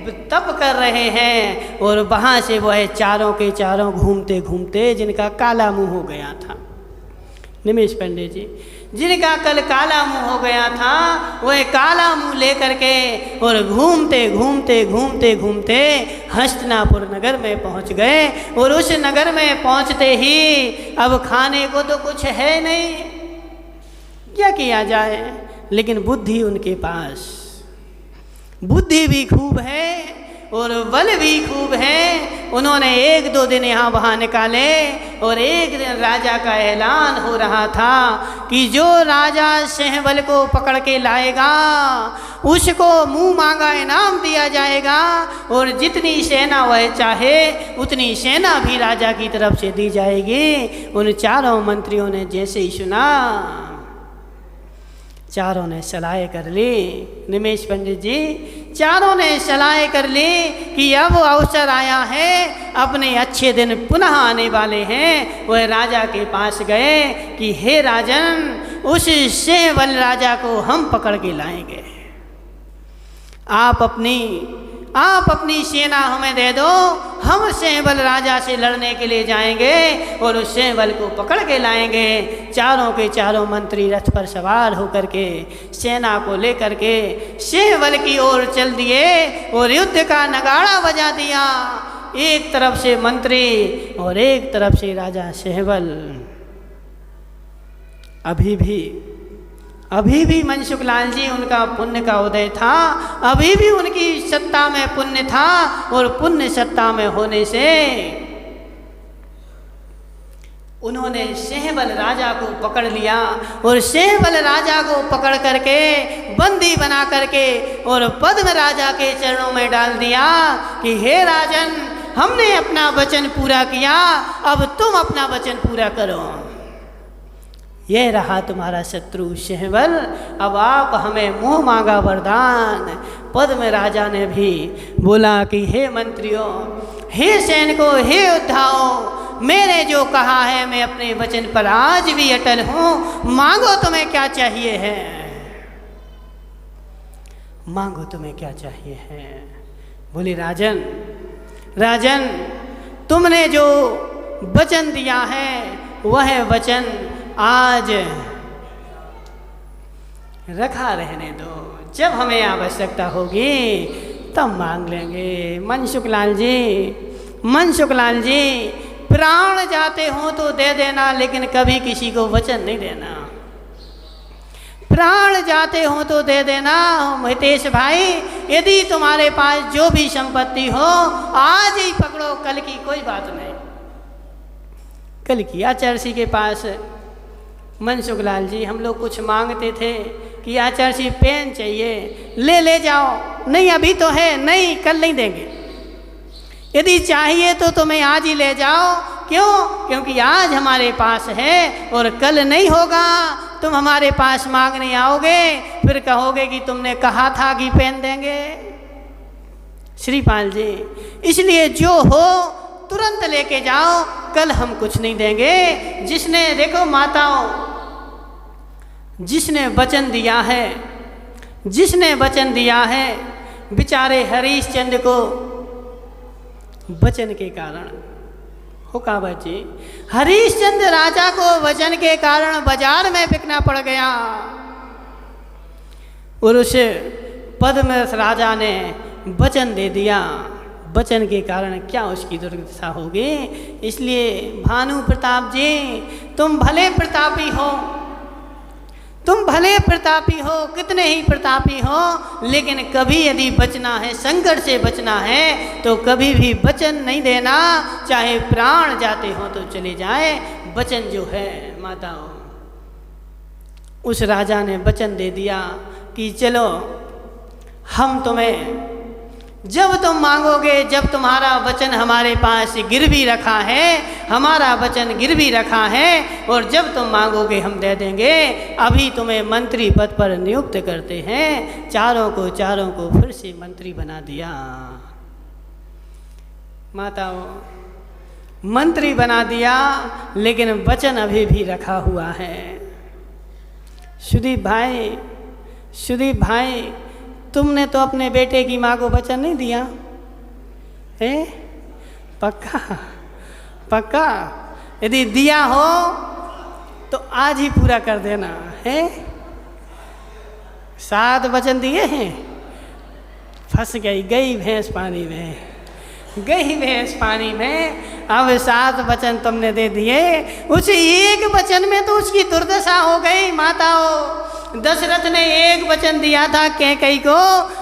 तप कर रहे हैं। और वहाँ से वह चारों के चारों घूमते घूमते, जिनका काला मुंह हो गया था, निमेश पंडित जी, जिनका कल काला मुंह हो गया था, वह काला मुंह लेकर के और घूमते घूमते घूमते घूमते हस्तिनापुर नगर में पहुंच गए। और उस नगर में पहुंचते ही अब खाने को तो कुछ है नहीं, क्या किया जाए? लेकिन बुद्धि उनके पास, बुद्धि भी खूब है और बल भी खूब है। उन्होंने 1-2 दिन यहाँ वहाँ निकाले। और एक दिन राजा का ऐलान हो रहा था कि जो राजा सिंहबल को पकड़ के लाएगा उसको मुंह मांगा इनाम दिया जाएगा, और जितनी सेना वह चाहे उतनी सेना भी राजा की तरफ से दी जाएगी। उन चारों मंत्रियों ने जैसे ही सुना, चारों ने सलाह कर ली। निमेश पंडित जी, चारों ने सलाह कर ली कि अब अवसर आया है, अपने अच्छे दिन पुनः आने वाले हैं। वह राजा के पास गए कि हे राजन, उस सिंहबल राजा को हम पकड़ के लाएंगे। आप अपनी सेना हमें दे दो, हम सिंहबल राजा से लड़ने के लिए जाएंगे और उस सिंहबल को पकड़ के लाएंगे। चारों के चारों मंत्री रथ पर सवार होकर के सेना को लेकर के सिंहबल की ओर चल दिए और युद्ध का नगाड़ा बजा दिया। एक तरफ से मंत्री और एक तरफ से राजा सिंहबल। अभी भी मनसुख लाल जी, उनका पुण्य का उदय था, अभी भी उनकी सत्ता में पुण्य था। और पुण्य सत्ता में होने से उन्होंने सिंहबल राजा को पकड़ लिया और सिंहबल राजा को पकड़ करके बंदी बना करके और पद्म राजा के चरणों में डाल दिया कि हे राजन, हमने अपना वचन पूरा किया, अब तुम अपना वचन पूरा करो। यह रहा तुम्हारा शत्रु सिंहबल, अब आप हमें मुँह मांगा वरदान। पद्म राजा ने भी बोला कि हे मंत्रियों, हे सैनिकों, हे योद्धाओं, मैंने जो कहा है मैं अपने वचन पर आज भी अटल हूँ। मांगो तुम्हें क्या चाहिए है, मांगो तुम्हें क्या चाहिए है। बोले राजन, राजन तुमने जो वचन दिया है वह वचन आज रखा रहने दो, जब हमें आवश्यकता होगी तब मांग लेंगे। मनसुखलाल जी, मनसुखलाल जी, प्राण जाते हो तो दे देना, लेकिन कभी किसी को वचन नहीं देना। प्राण जाते हो तो दे देना। हितेश भाई, यदि तुम्हारे पास जो भी संपत्ति हो आज ही पकड़ो, कल की कोई बात नहीं। कल की आचार्य के पास मनसुखलाल जी हम लोग कुछ मांगते थे कि आचार्य पेन चाहिए, ले जाओ। नहीं अभी तो है, नहीं कल नहीं देंगे। यदि चाहिए तो तुम्हें आज ही ले जाओ। क्यों? क्योंकि आज हमारे पास है और कल नहीं होगा। तुम हमारे पास मांगने आओगे, फिर कहोगे कि तुमने कहा था कि पेन देंगे। श्रीपाल जी, इसलिए जो हो तुरंत लेके जाओ, कल हम कुछ नहीं देंगे। जिसने, देखो माताओं, जिसने वचन दिया है, जिसने वचन दिया है, बेचारे हरीशचंद्र को वचन के कारण, हो कावत जी, हरीशचंद्र राजा को वचन के कारण बाजार में बिकना पड़ गया। और उस पद्म राजा ने वचन दे दिया, वचन के कारण क्या उसकी दुर्दशा होगी। इसलिए भानु प्रताप जी, तुम भले प्रतापी हो, तुम भले प्रतापी हो, कितने ही प्रतापी हो, लेकिन कभी यदि बचना है, संकट से बचना है, तो कभी भी वचन नहीं देना। चाहे प्राण जाते हो तो चले जाए, वचन जो है माताओं। उस राजा ने वचन दे दिया कि चलो हम तुम्हें, जब तुम मांगोगे, जब तुम्हारा वचन हमारे पास गिरवी रखा है, हमारा वचन गिरवी रखा है, और जब तुम मांगोगे हम दे देंगे। अभी तुम्हें मंत्री पद पर नियुक्त करते हैं। चारों को फिर से मंत्री बना दिया। माताओं, मंत्री बना दिया, लेकिन वचन अभी भी रखा हुआ है। सुदीप भाई, तुमने तो अपने बेटे की माँ को वचन नहीं दिया है? पक्का? यदि दिया हो तो आज ही पूरा कर देना है। 7 वचन दिए हैं, फंस गई भैंस पानी में, गई भैंस पानी में। अब 7 वचन तुमने दे दिए, उसे एक वचन में तो उसकी दुर्दशा हो गई। माताओं, दशरथ ने एक वचन दिया था कैकेयी को,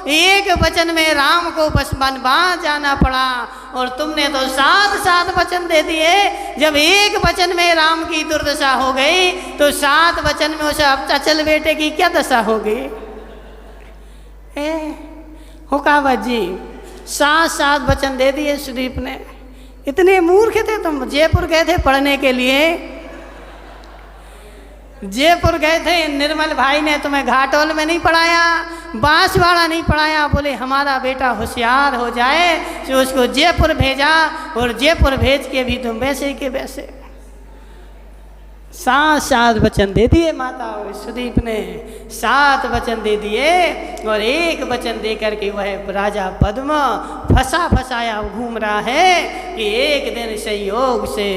एक वचन में राम को बस वनवास जाना पड़ा, और तुमने तो 7 वचन दे दिए। जब एक वचन में राम की दुर्दशा हो गई, तो 7 वचन में उसे अचल बेटे की क्या दशा होगी? हुकावत जी, 7 वचन दे दिए सुदीप ने। इतने मूर्ख थे तुम। जयपुर गए थे पढ़ने के लिए, जयपुर गए थे, निर्मल भाई ने तुम्हें घाटोल में नहीं पढ़ाया, बांसवाड़ा नहीं पढ़ाया। बोले हमारा बेटा होशियार हो जाए, तो उसको जयपुर भेजा, और जयपुर भेज के भी तुम वैसे के वैसे 7 वचन दे दिए। माता सुदीप ने 7 वचन दे दिए, और एक वचन दे करके वह राजा पद्म फंसाया घूम रहा है कि एक दिन संयोग से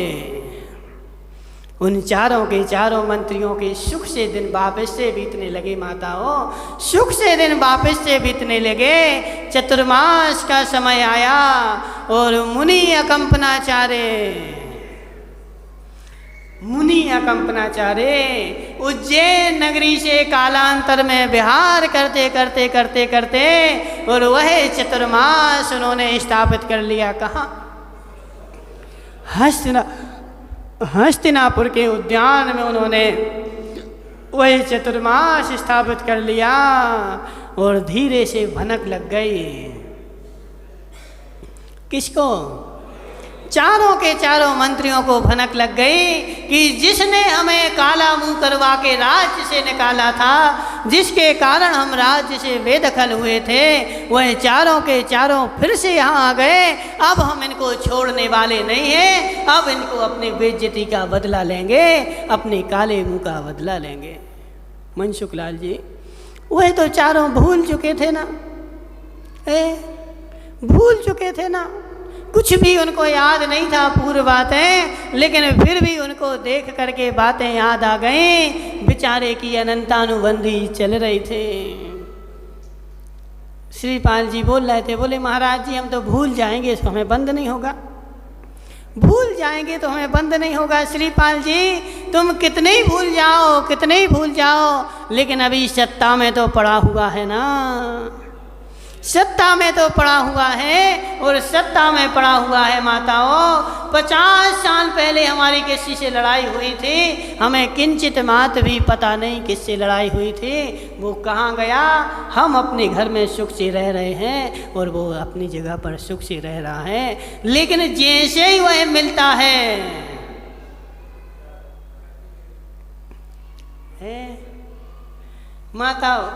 उन चारों मंत्रियों के सुख से दिन वापस से बीतने लगे। माताओं, सुख से दिन वापस से बीतने लगे। चतुर्मास का समय आया, और मुनि अकंपनाचार्य उज्जैन नगरी से कालांतर में विहार करते, और वह चतुर्मास उन्होंने स्थापित कर लिया। कहाँ? हस्तिनापुर के उद्यान में उन्होंने वही चतुर्मास स्थापित कर लिया, और धीरे से भनक लग गई। किसको? चारों के चारों मंत्रियों को भनक लग गई कि जिसने हमें काला मुंह करवा के राज्य से निकाला था, जिसके कारण हम राज्य से बेदखल हुए थे, वह चारों के चारों फिर से यहाँ आ गए। अब हम इनको छोड़ने वाले नहीं हैं, अब इनको अपनी बेइज्जती का बदला लेंगे, अपने काले मुंह का बदला लेंगे। मनसुख लाल जी, वह तो चारों भूल चुके थे ना, भूल चुके थे ना, कुछ भी उनको याद नहीं था पूर्व बातें, लेकिन फिर भी उनको देख करके बातें याद आ गईं। बेचारे की अनंतानुबंधी चल रही थे। श्रीपाल जी बोल रहे थे, बोले महाराज जी हम तो भूल जाएंगे तो हमें बंद नहीं होगा, भूल जाएंगे तो हमें बंद नहीं होगा। श्रीपाल जी तुम कितने ही भूल जाओ, कितने ही भूल जाओ, लेकिन अभी सत्ता में तो पड़ा हुआ है ना, सत्ता में तो पड़ा हुआ है। और सत्ता में पड़ा हुआ है माताओं, 50 साल पहले हमारी किसी से लड़ाई हुई थी, हमें किंचित मात्र भी पता नहीं किससे लड़ाई हुई थी, वो कहाँ गया। हम अपने घर में सुख से रह रहे हैं और वो अपनी जगह पर सुख से रह रहा है, लेकिन जैसे ही वह मिलता है माताओं,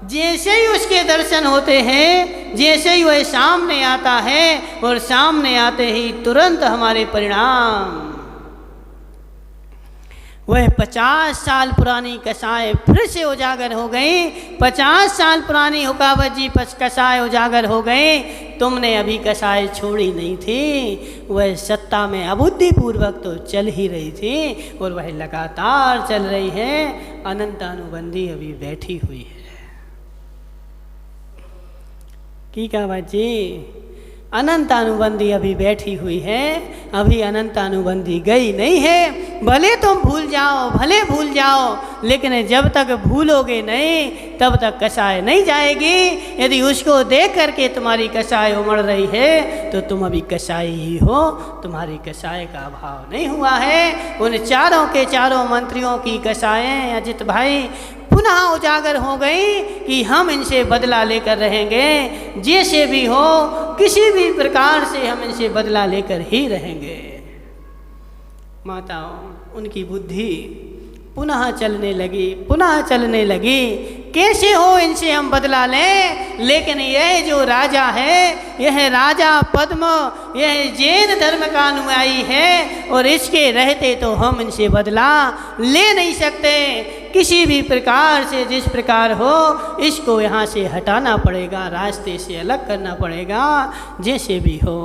जैसे ही उसके दर्शन होते हैं, जैसे ही वह सामने आता है और सामने आते ही तुरंत हमारे परिणाम, वह 50 साल पुरानी कसाय फिर से उजागर हो गई। 50 साल पुरानी हुकावत जी कसाय उजागर हो गई। तुमने अभी कसाय छोड़ी नहीं थी, वह सत्ता में अबुद्धिपूर्वक तो चल ही रही थी और वह लगातार चल रही है। अनंतानुबंधी अभी बैठी हुई है। की कहा जी, अनंतानुबंधी अभी बैठी हुई है, अभी अनंतानुबंधी गई नहीं है। भले तुम भूल जाओ, भले भूल जाओ, लेकिन जब तक भूलोगे नहीं तब तक कसाय नहीं जाएगी। यदि उसको देख करके तुम्हारी कसाय उमड़ रही है तो तुम अभी कसाय ही हो, तुम्हारी कसाय का अभाव नहीं हुआ है। उन चारों के चारों मंत्रियों की कसाएं अजित भाई पुनः उजागर हो गई कि हम इनसे बदला लेकर रहेंगे, जैसे भी हो, किसी भी प्रकार से हम इनसे बदला लेकर ही रहेंगे। माताओं, उनकी बुद्धि पुनः चलने लगी, पुनः चलने लगी। कैसे हो इनसे हम बदला लें, लेकिन यह जो राजा है, यह राजा पद्म, यह जैन धर्म का अनुयायी है और इसके रहते तो हम इनसे बदला ले नहीं सकते। किसी भी प्रकार से, जिस प्रकार हो, इसको यहाँ से हटाना पड़ेगा, रास्ते से अलग करना पड़ेगा, जैसे भी हो।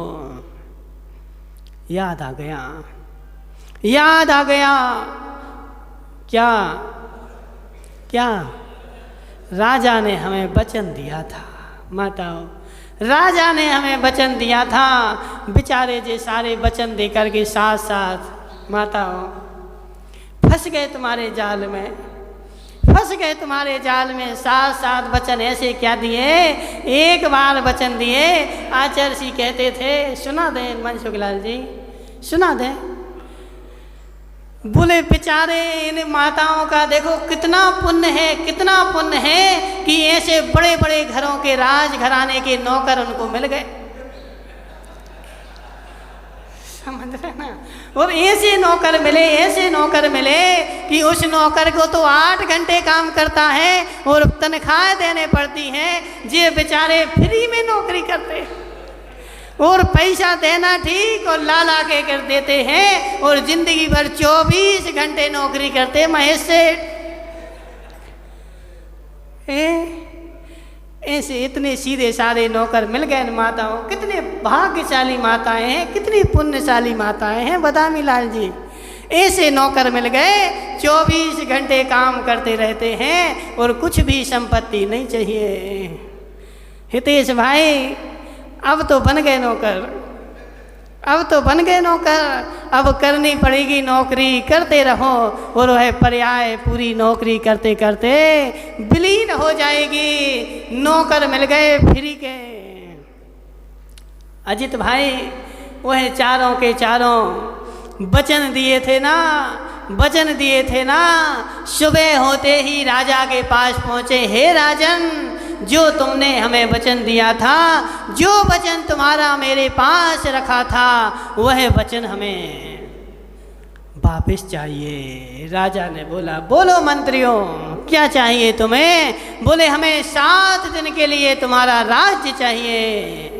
याद आ गया, याद आ गया। क्या क्या राजा ने हमें वचन दिया था माताओं, राजा ने हमें वचन दिया था। बेचारे जे सारे वचन देकर के साथ साथ माताओं फंस गए तुम्हारे जाल में, फंस गए तुम्हारे जाल में। साथ साथ वचन ऐसे क्या दिए, एक बार वचन दिए। आचार्य जी कहते थे, सुना दें मनसुख लाल जी, सुना दें। बोले बेचारे इन माताओं का देखो कितना पुण्य है, कितना पुण्य है कि ऐसे बड़े बड़े घरों के राज घराने के नौकर उनको मिल गए, समझ रहे ना। और ऐसे नौकर मिले, ऐसे नौकर मिले कि उस नौकर को तो 8 घंटे काम करता है और तनख्वाह देने पड़ती हैं। ये बेचारे फ्री में नौकरी करते और पैसा देना ठीक और ला के कर देते हैं और जिंदगी भर 24 घंटे नौकरी करते। महेश सेठ ऐसे इतने सीधे सारे नौकर मिल गए माताओं। कितने भाग्यशाली माताएं हैं, कितनी पुण्यशाली माताएं हैं बदामी लाल जी। ऐसे नौकर मिल गए, 24 घंटे काम करते रहते हैं और कुछ भी संपत्ति नहीं चाहिए। हितेश भाई अब तो बन गए नौकर, अब तो बन गए नौकर, अब करनी पड़ेगी नौकरी, करते रहो और वह पर्याय पूरी नौकरी करते करते विलीन हो जाएगी। नौकर मिल गए फ्री के। अजित भाई वह चारों के चारों वचन दिए थे ना, वचन दिए थे ना। सुबह होते ही राजा के पास पहुँचे, हे राजन जो तुमने हमें वचन दिया था, जो वचन तुम्हारा मेरे पास रखा था, वह वचन हमें वापस चाहिए। राजा ने बोला, बोलो मंत्रियों, क्या चाहिए तुम्हें? बोले, हमें 7 दिन के लिए तुम्हारा राज्य चाहिए।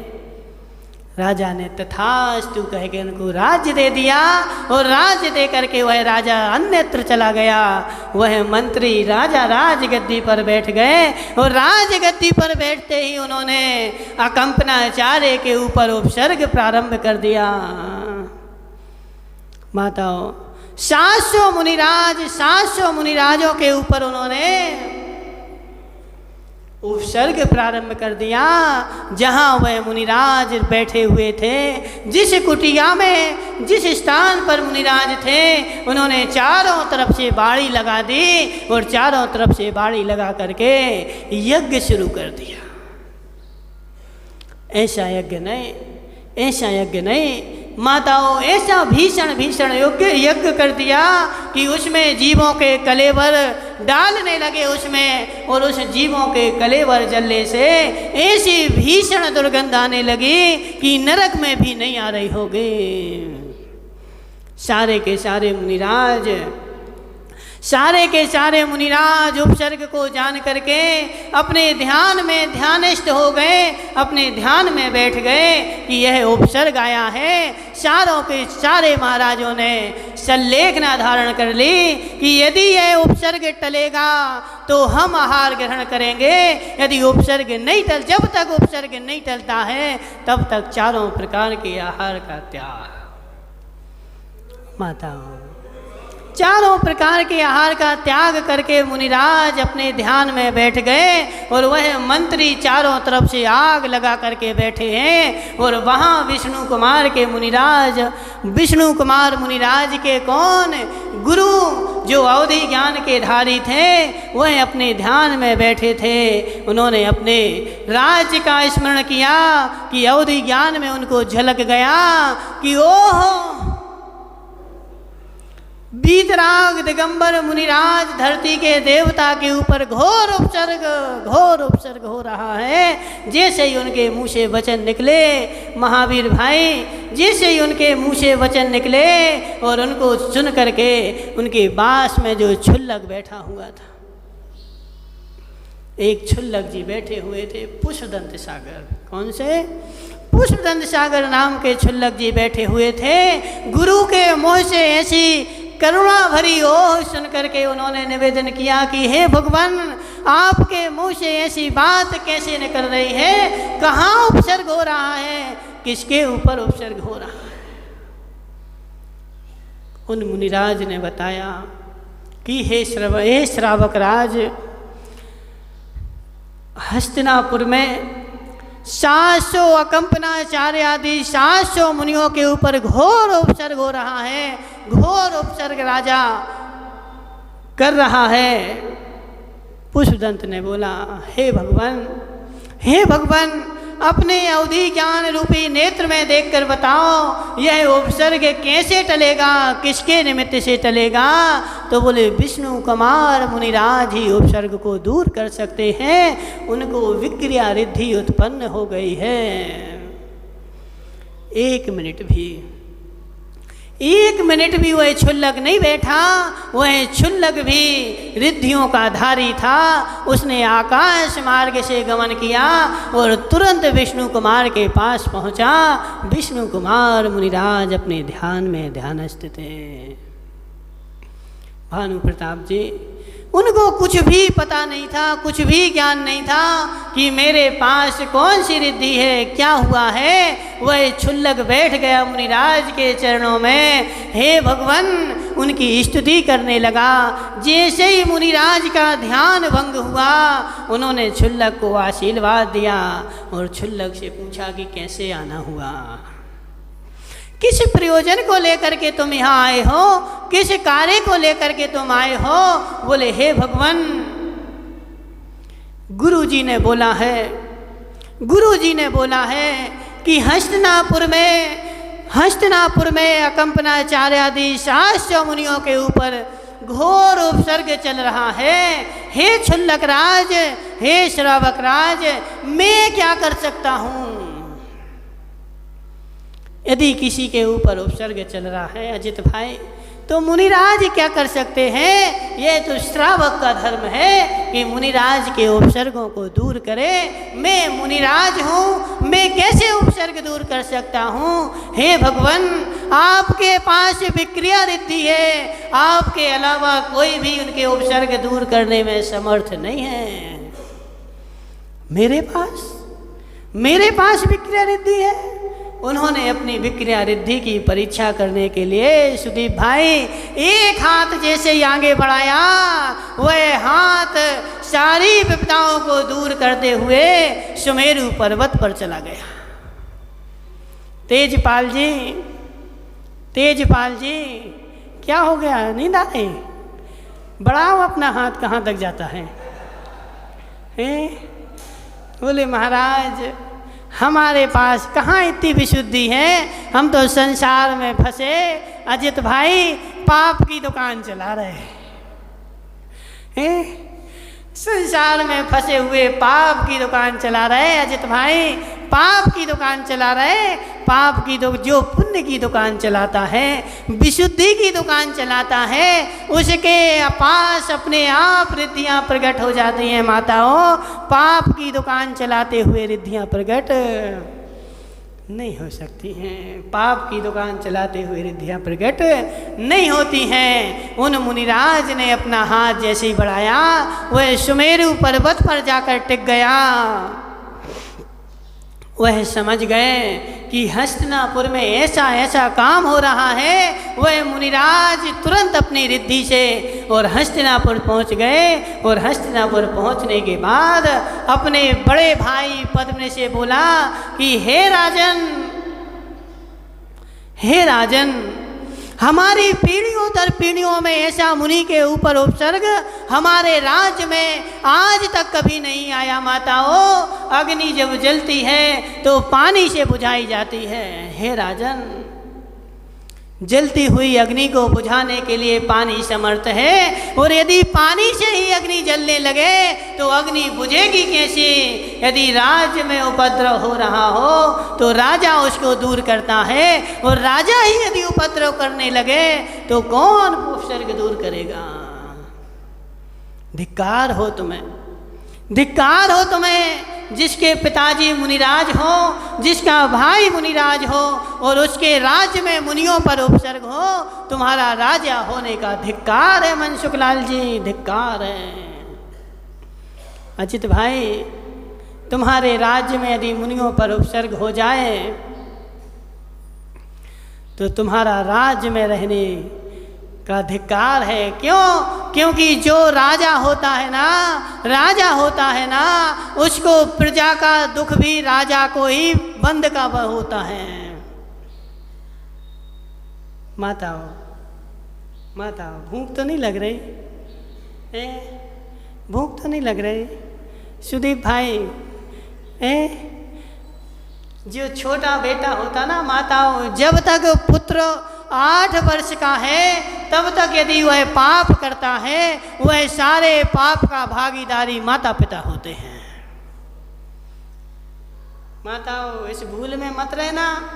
राजा ने तथास्तु कह के उनको राज्य दे दिया, और राज्य दे करके वह राजा अन्यत्र चला गया। वह मंत्री राजा राजगद्दी पर बैठ गए, और राजगद्दी पर बैठते ही उन्होंने अकंपनाचार्य के ऊपर उपसर्ग प्रारंभ कर दिया। माताओं, 700 मुनिराजों के ऊपर उन्होंने उपसर्ग प्रारंभ कर दिया। जहाँ वह मुनिराज बैठे हुए थे, जिस कुटिया में, जिस स्थान पर मुनिराज थे, उन्होंने चारों तरफ से बाड़ी लगा दी, और चारों तरफ से बाड़ी लगा करके यज्ञ शुरू कर दिया। ऐसा यज्ञ नहीं माताओं, ऐसा भीषण यज्ञ कर दिया कि उसमें जीवों के कलेवर डालने लगे उसमें, और उस जीवों के कलेवर जलने से ऐसी भीषण दुर्गंध आने लगी कि नरक में भी नहीं आ रही होगी। सारे के सारे मुनिराज उपसर्ग को जान करके अपने ध्यान में ध्यानस्थ हो गए, अपने ध्यान में बैठ गए कि यह उपसर्ग आया है। सारों के सारे महाराजों ने सल्लेखना धारण कर ली कि यदि यह उपसर्ग टलेगा तो हम आहार ग्रहण करेंगे, यदि उपसर्ग नहीं जब तक उपसर्ग नहीं टलता है तब तक चारों प्रकार के आहार का त्याग। माताओं, चारों प्रकार के आहार का त्याग करके मुनिराज अपने ध्यान में बैठ गए, और वह मंत्री चारों तरफ से आग लगा करके बैठे हैं। और वहाँ विष्णु कुमार मुनिराज के कौन गुरु, जो अवधि ज्ञान के धारी थे, वह अपने ध्यान में बैठे थे। उन्होंने अपने राज्य का स्मरण किया कि अवधि ज्ञान में उनको झलक गया कि ओह, बीतराग दिगंबर मुनिराज धरती के देवता के ऊपर घोर उपसर्ग हो रहा है। जैसे ही उनके मुँह से वचन निकले, महावीर भाई, जैसे ही उनके मुँह से वचन निकले और उनको सुन करके उनके बास में जो छुल्लक बैठा हुआ था, एक छुल्लक जी बैठे हुए थे, पुष्पदंत सागर। कौन से? पुष्पदंत सागर नाम के छुल्लक जी बैठे हुए थे। गुरु के मुँह से ऐसी करुणा भरी ओह सुन करके उन्होंने निवेदन किया कि हे भगवान, आपके मुंह से ऐसी बात कैसे निकल रही है? कहाँ उपसर्ग हो रहा है? किसके ऊपर उपसर्ग हो रहा है? उन मुनिराज ने बताया कि हे श्रावक राज, हस्तिनापुर में 700 अकंपनाचार्य आदि 700 मुनियों के ऊपर घोर उपसर्ग हो रहा है। घोर उपसर्ग राजा कर रहा है। पुष्पदंत ने बोला, हे भगवान, अपने अवधि ज्ञान रूपी नेत्र में देखकर बताओ, यह उपसर्ग कैसे टलेगा, किसके निमित्त से टलेगा? तो बोले, विष्णु कुमार मुनिराज ही उपसर्ग को दूर कर सकते हैं, उनको विक्रिया रिद्धि उत्पन्न हो गई है। एक मिनट भी वह छुल्लक नहीं बैठा। वह छुल्लक भी रिद्धियों का धारी था। उसने आकाश मार्ग से गमन किया और तुरंत विष्णु कुमार के पास पहुंचा। विष्णु कुमार मुनिराज अपने ध्यान में ध्यानस्थ थे। भानु प्रताप जी, उनको कुछ भी पता नहीं था, कुछ भी ज्ञान नहीं था कि मेरे पास कौन सी रिद्धि है, क्या हुआ है। वह छुल्लक बैठ गया मुनिराज के चरणों में। हे भगवान, उनकी स्तुति करने लगा। जैसे ही मुनिराज का ध्यान भंग हुआ, उन्होंने छुल्लक को आशीर्वाद दिया और छुल्लक से पूछा कि कैसे आना हुआ, किस प्रयोजन को लेकर के तुम यहाँ आए हो, किस कार्य को लेकर के तुम आए हो। बोले, हे भगवान, गुरुजी ने बोला है कि हस्तिनापुर में अकंपनाचार्य आदि 700 मुनियों के ऊपर घोर उपसर्ग चल रहा है। हे छुल्लक राज, हे श्रावक राज, मैं क्या कर सकता हूँ? यदि किसी के ऊपर उपसर्ग चल रहा है अजित भाई, तो मुनिराज क्या कर सकते हैं? ये तो श्रावक का धर्म है कि मुनिराज के उपसर्गों को दूर करे। मैं मुनिराज हूँ, मैं कैसे उपसर्ग दूर कर सकता हूँ? हे भगवान, आपके पास विक्रिया रिद्धि है, आपके अलावा कोई भी उनके उपसर्ग दूर करने में समर्थ नहीं है। मेरे पास विक्रिया रिद्धि है। उन्होंने अपनी विक्रिया रिद्धि की परीक्षा करने के लिए सुदीप भाई एक हाथ जैसे ही आगे बढ़ाया, वह हाथ सारी विपदाओं को दूर करते हुए सुमेरु पर्वत पर चला गया। तेजपाल जी क्या हो गया? नींद आ रही? बढ़ाओ अपना हाथ, कहाँ तक जाता है? बोले महाराज, हमारे पास कहाँ इतनी विशुद्धि है, हम तो संसार में फंसे अजित भाई, पाप की दुकान चला रहे हैं। संसार में फंसे हुए पाप की दुकान चला रहे अजित भाई, पाप की दुकान चला रहे। पाप की जो पुण्य की दुकान चलाता है, विशुद्धि की दुकान चलाता है, उसके पास अपने आप रिद्धियाँ प्रकट हो जाती हैं। माताओं, पाप की दुकान चलाते हुए रिद्धियाँ प्रकट नहीं हो सकती हैं। पाप की दुकान चलाते हुए रिद्धियाँ प्रकट नहीं होती हैं। उन मुनिराज ने अपना हाथ जैसे ही बढ़ाया, वह सुमेरु पर्वत पर जाकर टिक गया। वह समझ गए कि हस्तिनापुर में ऐसा ऐसा काम हो रहा है। वह मुनिराज तुरंत अपनी रिद्धि से और हस्तिनापुर पहुंच गए। और हस्तिनापुर पहुंचने के बाद अपने बड़े भाई पद्म से बोला कि हे राजन, हमारी पीढ़ियों दर पीढ़ियों में ऐसा मुनि के ऊपर उपसर्ग हमारे राज्य में आज तक कभी नहीं आया। माताओं, अग्नि जब जलती है तो पानी से बुझाई जाती है। हे राजन, जलती हुई अग्नि को बुझाने के लिए पानी समर्थ है, और यदि पानी से ही अग्नि जलने लगे तो अग्नि बुझेगी कैसे? यदि राज्य में उपद्रव हो रहा हो तो राजा उसको दूर करता है, और राजा ही यदि उपद्रव करने लगे तो कौन उपसर्ग दूर करेगा? धिक्कार हो तुम्हें, धिक्कार हो तुम्हें, जिसके पिताजी मुनिराज हो, जिसका भाई मुनिराज हो और उसके राज्य में मुनियों पर उपसर्ग हो, तुम्हारा राजा होने का धिक्कार है। मनसुखलाल जी, धिक्कार है। अजित भाई, तुम्हारे राज्य में यदि मुनियों पर उपसर्ग हो जाए तो तुम्हारा राज्य में रहने का धिक्कार है। क्यों? क्योंकि जो राजा होता है ना, उसको प्रजा का दुख भी राजा को ही बंद का होता है। माताओं, भूख तो नहीं लग रही? भूख तो नहीं लग रही? सुदीप भाई, जो छोटा बेटा होता ना माताओं, जब तक पुत्र 8 वर्ष का है तब तक यदि वह पाप करता है, वह सारे पाप का भागीदारी माता पिता होते हैं। माताओं, इस भूल में मत रहना,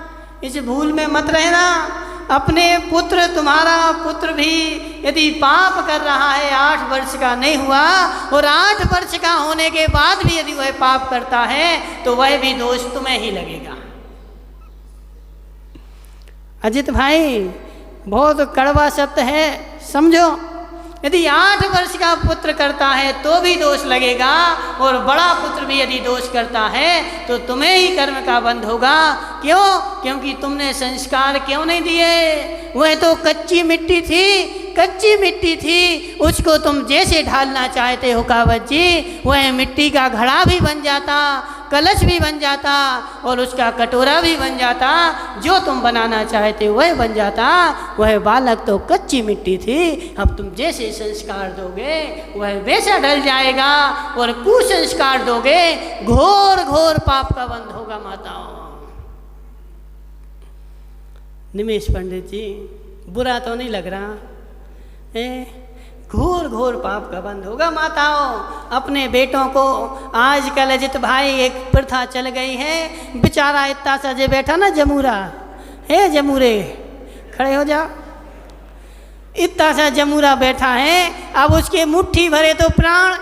इस भूल में मत रहना। अपने पुत्र, तुम्हारा पुत्र भी यदि पाप कर रहा है, 8 वर्ष का नहीं हुआ, और 8 वर्ष का होने के बाद भी यदि वह पाप करता है तो वह भी दोष तुम्हें ही लगेगा। अजित भाई, बहुत कड़वा सत्य है, समझो। यदि 8 वर्ष का पुत्र करता है तो भी दोष लगेगा, और बड़ा पुत्र भी यदि दोष करता है तो तुम्हें ही कर्म का बंध होगा। क्यों? क्योंकि तुमने संस्कार क्यों नहीं दिए? वह तो कच्ची मिट्टी थी, उसको तुम जैसे ढालना चाहते हो कावत जी, वह मिट्टी का घड़ा भी बन जाता, कलश भी बन जाता, और उसका कटोरा भी बन जाता। जो तुम बनाना चाहते हो वह बन जाता। वह बालक तो कच्ची मिट्टी थी, अब तुम जैसे संस्कार दोगे वह वैसा ढल जाएगा, और कुसंस्कार दोगे घोर घोर पाप का बंध होगा। माताओं, निमेश पंडित जी, बुरा तो नहीं लग रहा? घोर घोर पाप का बंद होगा। माताओं, अपने बेटों को आजकल अजित भाई एक प्रथा चल गई है, बेचारा इतना सा जे बैठा ना जमूरा है, जमूरे खड़े हो जाओ, इतना सा जमूरा बैठा है, अब उसके मुट्ठी भरे तो प्राण,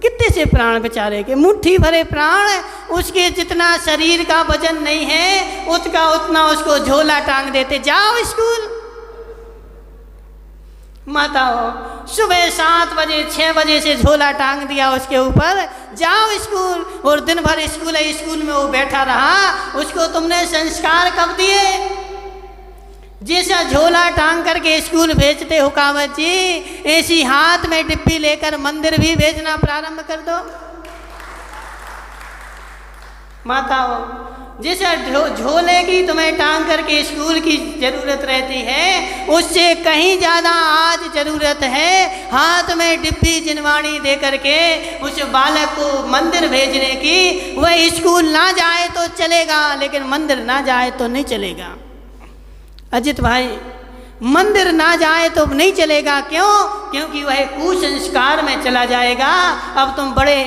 कितने से प्राण बेचारे के, मुट्ठी भरे प्राण, उसके जितना शरीर का वजन नहीं है उसका उतना उसको झोला टांग देते, जाओ स्कूल। माताओं, सुबह 7 बजे 6 बजे से झोला टांग दिया उसके ऊपर, जाओ स्कूल, और दिन भर स्कूल है, स्कूल में वो बैठा रहा, उसको तुमने संस्कार कब दिए? जैसा झोला टांग करके स्कूल भेजते हो कावत जी, ऐसी हाथ में डिब्बी लेकर मंदिर भी भेजना प्रारंभ कर दो। माताओं, जैसा झोले की तुम्हें टांग करके स्कूल की जरूरत रहती है, उससे कहीं ज़्यादा आज जरूरत है हाथ में डिब्बी जिनवाणी दे करके उस बालक को मंदिर भेजने की। वह स्कूल ना जाए तो चलेगा, लेकिन मंदिर ना जाए तो नहीं चलेगा। अजित भाई, मंदिर ना जाए तो नहीं चलेगा, क्यों? क्योंकि वह कुसंस्कार में चला जाएगा। अब तुम बड़े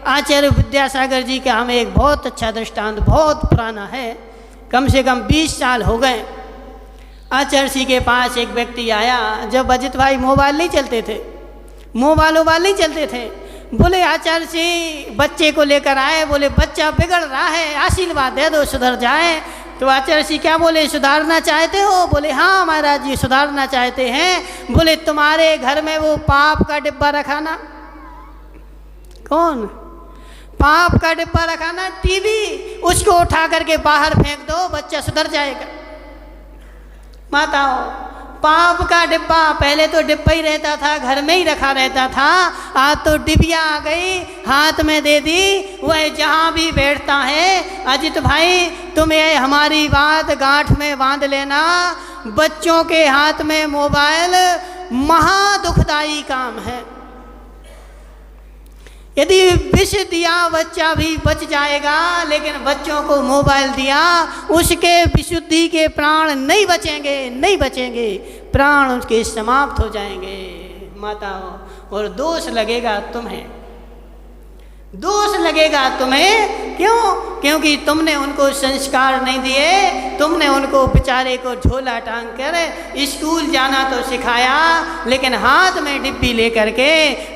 आचार्य विद्यासागर जी का हमें एक बहुत अच्छा दृष्टांत, बहुत पुराना है, कम से कम 20 साल हो गए। आचार्य जी के पास एक व्यक्ति आया, जब अजित भाई मोबाइल नहीं चलते थे, मोबाइल नहीं चलते थे, बोले आचार्य जी बच्चे को लेकर आए, बोले बच्चा बिगड़ रहा है, आशीर्वाद दे दो सुधर जाए। तो आचार्य जी क्या बोले, सुधारना चाहते हो? बोले हाँ महाराज जी सुधारना चाहते हैं। बोले तुम्हारे घर में वो पाप का डिब्बा रखा ना? कौन? पाप का डिब्बा रखा ना, टीवी, उसको उठा करके बाहर फेंक दो, बच्चा सुधर जाएगा। माताओं, पाप का डिब्बा, पहले तो डिब्बा ही रहता था, घर में ही रखा रहता था, आज तो डिबिया आ गई, हाथ में दे दी, वह जहाँ भी बैठता है। अजित भाई, तुम्हें हमारी बात गांठ में बांध लेना, बच्चों के हाथ में मोबाइल महा दुखदाई काम है। यदि विष दिया बच्चा भी बच जाएगा, लेकिन बच्चों को मोबाइल दिया, उसके विशुद्धि के प्राण नहीं बचेंगे, नहीं बचेंगे, प्राण उसके समाप्त हो जाएंगे। माताओं, और दोष लगेगा तुम्हें, दोष लगेगा तुम्हें, क्यों? क्योंकि तुमने उनको संस्कार नहीं दिए, तुमने उनको बेचारे को झोला टांग कर स्कूल जाना तो सिखाया, लेकिन हाथ में डिब्बी लेकर के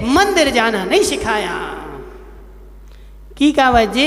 मंदिर जाना नहीं सिखाया। की कहावत जी,